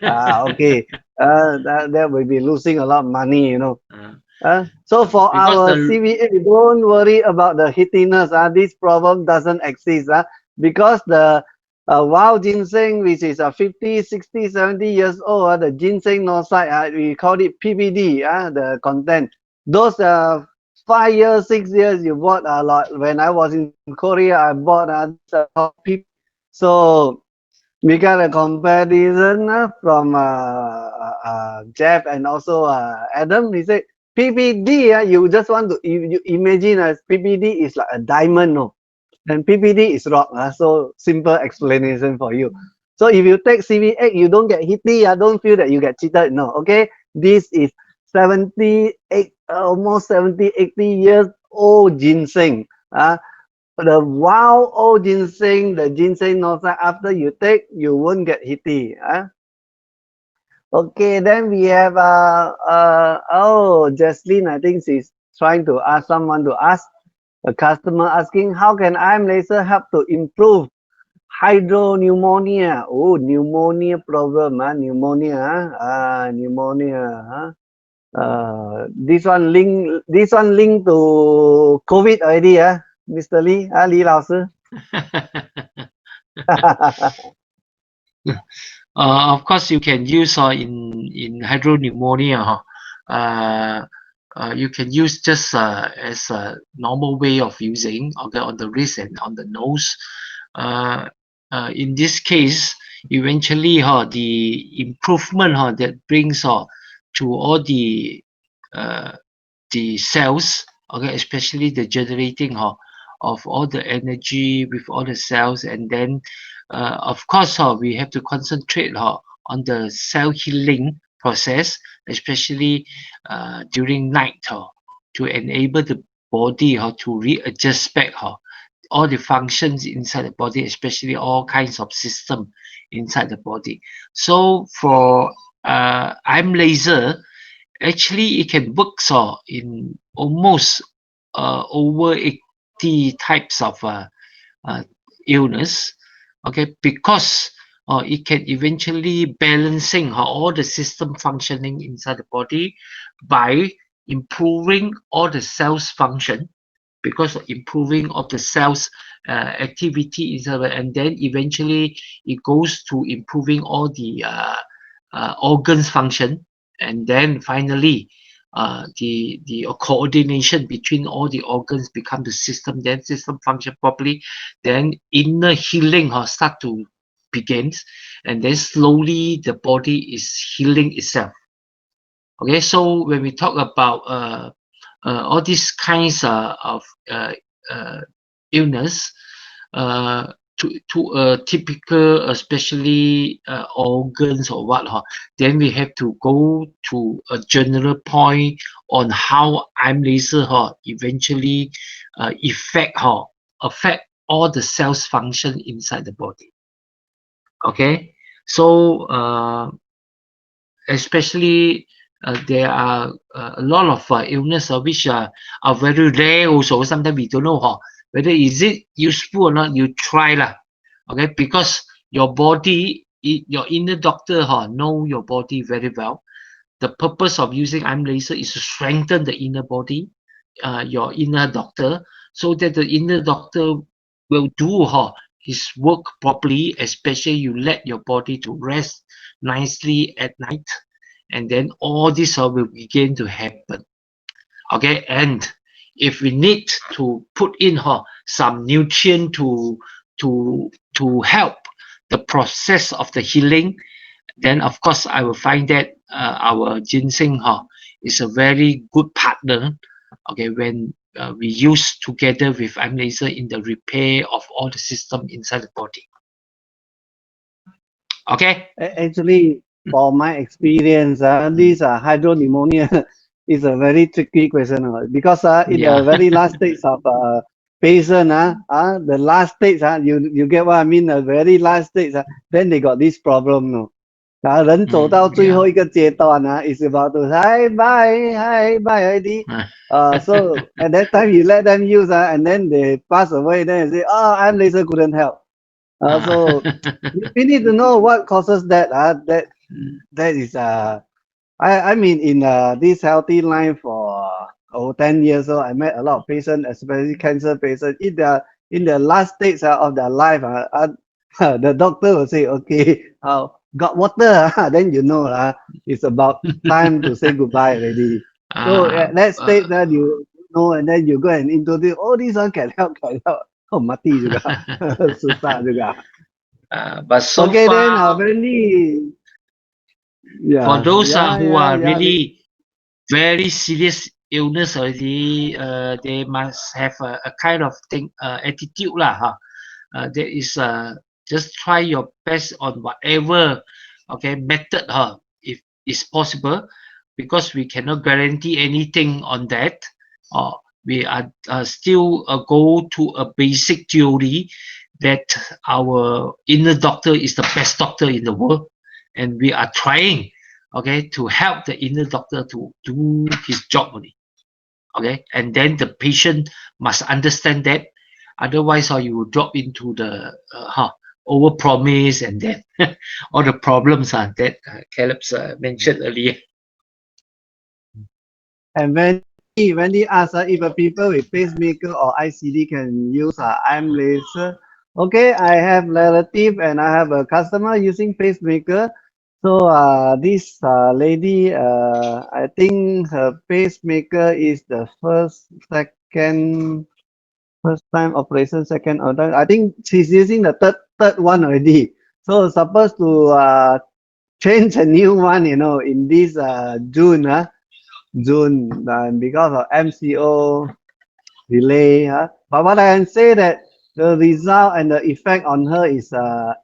Okay. That will be losing a lot of money, So for
Because
our
the
CVA, don't worry about the hittiness. This problem doesn't exist. Because the wild ginseng, which is 50, 60, 70 years old, the ginseng no side, we call it PBD, the content. Those 5 years, 6 years, you bought a lot. When I was in Korea, I bought so we got a comparison from Jeff and also Adam. He said, PPD, you just want to you imagine as PPD is like a diamond, no? And PPD is rock. So simple explanation for you. So if you take CV8, you don't get hitty. Don't feel that you get cheated. No, okay? This is 78, almost 70, 80 years old ginseng. The wild old ginseng, the ginseng nosa, after you take, you won't get hitty. Okay, then we have Jaslyn, I think she's trying to ask someone to ask a customer asking, how can IM laser help to improve hydropneumonia? Oh, pneumonia problem, pneumonia. This one link to COVID already, Mr. Lee, Lee Lao sư.
Of course, you can use in hydropneumonia. You can use just as a normal way of using on the wrist and on the nose. In this case, eventually, the improvement that brings to all the cells, okay, especially the generating of all the energy with all the cells, and then of course we have to concentrate on the cell healing process, especially during night to enable the body to readjust back all the functions inside the body, especially all kinds of system inside the body. So for IM laser, actually it can work in almost over 80 types of illness, okay, because it can eventually balancing all the system functioning inside the body by improving all the cells function, because of improving of the cells activity inside, and then eventually it goes to improving all the organs function, and then finally the coordination between all the organs become the system, then system function properly, then inner healing start to begins, and then slowly the body is healing itself. Okay, so when we talk about all these kinds of illness, to a typical, especially organs or what, then we have to go to a general point on how IM laser eventually affect all the cells function inside the body. Okay, so especially there are a lot of illness which are very rare also. Sometimes we don't know whether is it useful or not. You try lah, okay, because your body, your inner doctor know your body very well. The purpose of using IM laser is to strengthen the inner body, your inner doctor, so that the inner doctor will do his work properly, especially you let your body to rest nicely at night, and then all this will begin to happen. Okay, and if we need to put in some nutrient to help the process of the healing, then of course I will find that our ginseng is a very good partner. Okay, when we use together with IM laser in the repair of all the system inside the body. Okay.
Actually, for my experience, this hydropneumonia is a very tricky question because in the very last stage of patient, the last stage, you get what I mean? The very last stage, then they got this problem. No, 人走到最后一个阶段is about to hi bye already. So at that time you let them use and then they pass away. Then you say, oh, IM laser couldn't help. So we need to know what causes that. That is I mean in this healthy line for 10 years old, I met a lot of patients, especially cancer patients. In the last stage of their life, the doctor will say, okay, got water, then you know it's about time to say goodbye already. So at that stage that you know, and then you go and introduce, oh, this one can help. Oh, mati juga, susah juga.
But so
okay,
far,
then apparently,
for those who are really very serious illness already, they must have a kind of attitude lah. There is just try your best on whatever method if is possible, because we cannot guarantee anything on that. We are still go to a basic theory that our inner doctor is the best doctor in the world, and we are trying to help the inner doctor to do his job only. Okay, and then the patient must understand that, otherwise you will drop into the over promise, and then all the problems that Caleb's mentioned earlier.
And when he asked if people with pacemaker or ICD can use IM laser, okay, I have relative and I have a customer using pacemaker. So this lady, I think her pacemaker is the first time operation, second order. I think she's using the third one already. So supposed to change a new one, in this June, because of MCO delay. But what I can say that the result and the effect on her is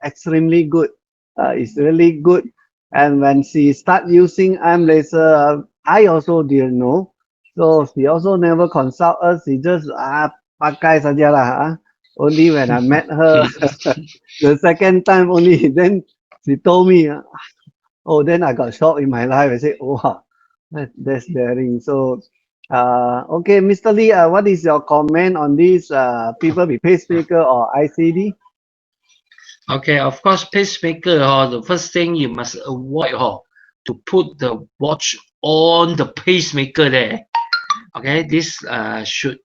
extremely good. It's really good. And when she start using IM laser, I also didn't know. So she also never consult us. She just pakai saja lah. Only when I met her the second time only, then she told me, oh, then I got shocked in my life. I said, oh, wow, that's daring. So Okay, Mr. Lee, what is your comment on this people with pacemaker or ICD?
Okay, of course, pacemaker, the first thing you must avoid, to put the watch on the pacemaker there. Okay, this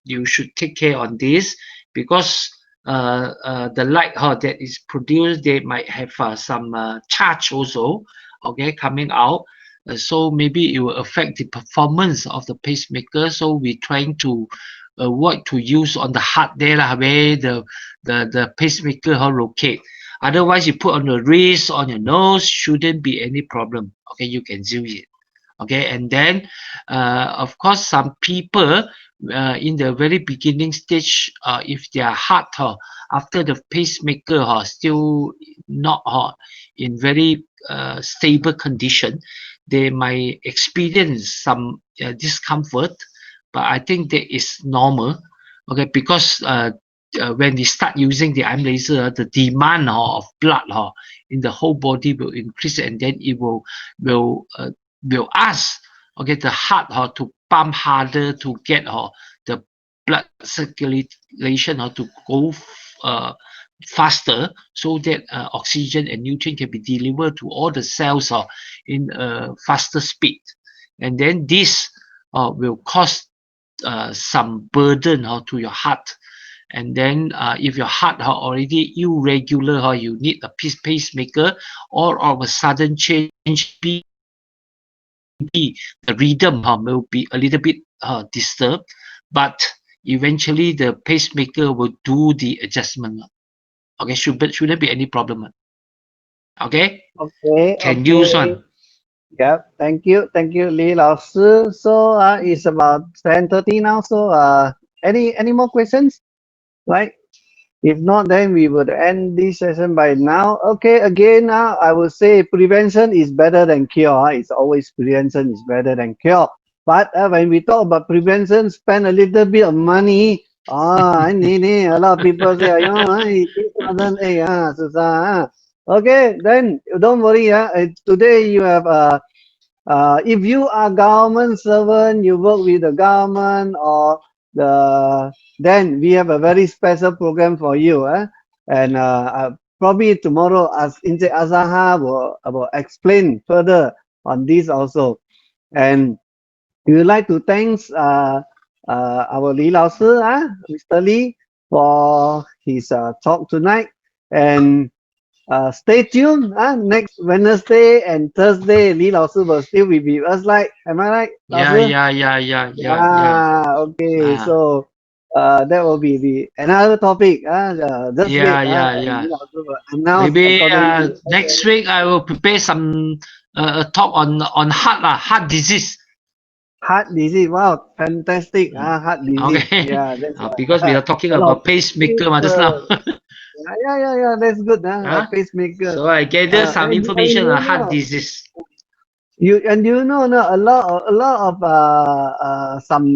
you should take care on this, because the light that is produced, they might have some charge also, okay, coming out. So maybe it will affect the performance of the pacemaker. So we're trying to avoid to use on the heart there lah, where the pacemaker locate. Otherwise, you put on your wrist, on your nose, shouldn't be any problem. Okay, you can use it. Okay, and then of course some people in the very beginning stage, if their heart after the pacemaker still not in very stable condition, they might experience some discomfort, but I think that is normal. Okay, because when we start using the arm laser, the demand of blood in the whole body will increase, and then it will ask, okay, the heart to pump harder to get the blood circulation to go faster, so that oxygen and nutrient can be delivered to all the cells in a faster speed. And then this will cause some burden to your heart. And then if your heart already irregular, you need a pacemaker, or of a sudden change, the rhythm will be a little bit disturbed, but eventually the pacemaker will do the adjustment. Okay, shouldn't be any problem. Okay,
Okay,
can use
okay.
one.
Yeah, thank you, Lee 老师. So it's about 10:30 now. So any more questions? Right? If not, then we would end this session by now. Okay, again, I would say prevention is better than cure. It's always prevention is better than cure. But when we talk about prevention, spend a little bit of money. I need it. A lot of people say, you know, 2008, susah. Okay, then don't worry. Today you have if you are government servant, you work with the government or then we have a very special program for you. And probably tomorrow as Encik Azaha will explain further on this also. And we would like to thank our Lee Lao Sư, Mr. Lee, for his talk tonight. And stay tuned. Next Wednesday and Thursday, Lee Lao Sư will still be with us. Like, am I right, Lao Sư?
Yeah.
Okay. So that will be another topic. Just wait.
Yeah.
Lee Lao Sư will announce
Maybe
according to.
next week I will prepare some a talk on heart disease.
Heart disease. Wow, fantastic. Heart disease.
Okay,
Yeah, that's
because we are talking
a lot
about
of
pacemaker just now.
people. Yeah. That's good. Pacemaker.
So I gather some
And
information
you
on heart
know,
disease.
you know no, a lot of some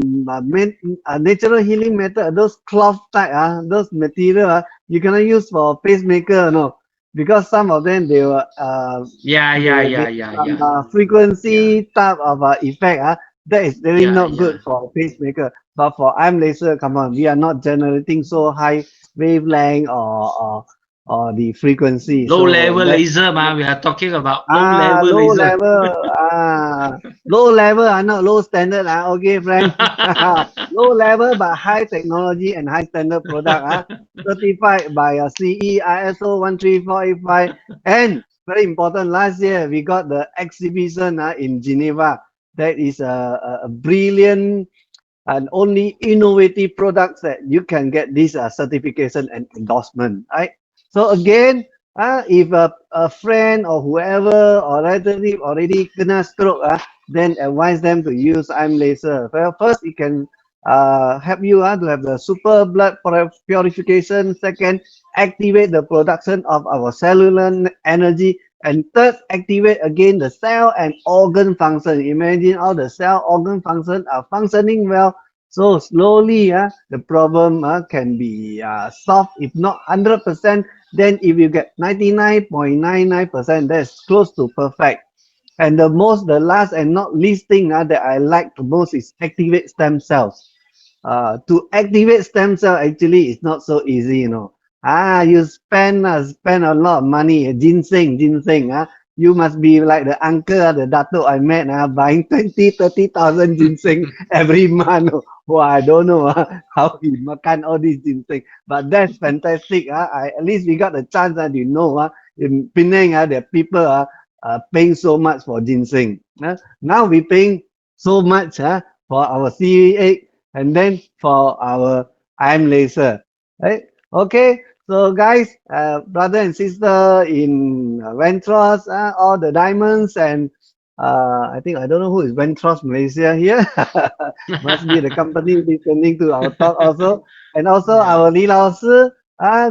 natural healing method, those cloth type those material you cannot use for pacemaker, no, because some of them they will
Yeah.
they some frequency type of effect that is really not good for pacemaker. But for arm laser, come on, we are not generating so high wavelength or the frequency,
Low
so
level
that
laser, we are talking about low level
low
laser.
level, low level, not low standard, okay, friend. Low level, but high technology and high standard product, certified by CE, ISO 13485. And very important, last year we got the exhibition in Geneva. That is a brilliant and only innovative products that you can get this certification and endorsement, right? So again, if a friend or whoever or relative already kena stroke, then advise them to use arm laser. Well, first, it can help you to have the super blood purification. Second, activate the production of our cellular energy. And third, activate again the cell and organ function. Imagine all the cell organ function are functioning well. So slowly, the problem can be solved. If not 100%, then if you get 99.99%, that's close to perfect. And the last and not least thing that I like the most is activate stem cells. To activate stem cell actually is not so easy, you know. You spend a lot of money, ginseng. You must be like the uncle, the dato I met, buying 20,000-30,000 ginseng every month. Well, I don't know how he makan all these ginseng, but that's fantastic. At least we got the chance to know in Penang, the people paying so much for ginseng. Now we paying so much for our CVA and then for our IM laser. Right? Okay, so guys, brother and sister in Ventros, all the diamonds and I think I don't know who is Ventros Malaysia here. Must be the company listening to our talk also. And also our Li Lao Si.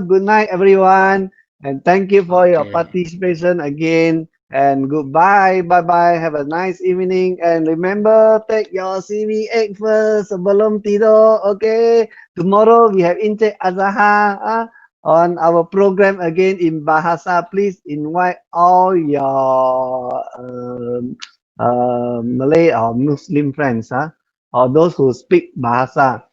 Good night everyone. And thank you for your participation again. And goodbye. Bye-bye. Have a nice evening. And remember, take your CV8 first sebelum tidur. Okay. Tomorrow we have Encik Azaha on our program again in Bahasa. Please invite all your Malay or Muslim friends, or those who speak Bahasa.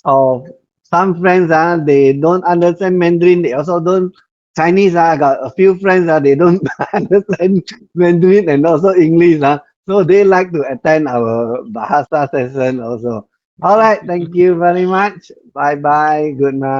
Or some friends, they don't understand Mandarin. They also don't Chinese. I got a few friends, they don't understand Mandarin and also English. So they like to attend our Bahasa session also. All right. Thank you very much. Bye bye. Good night.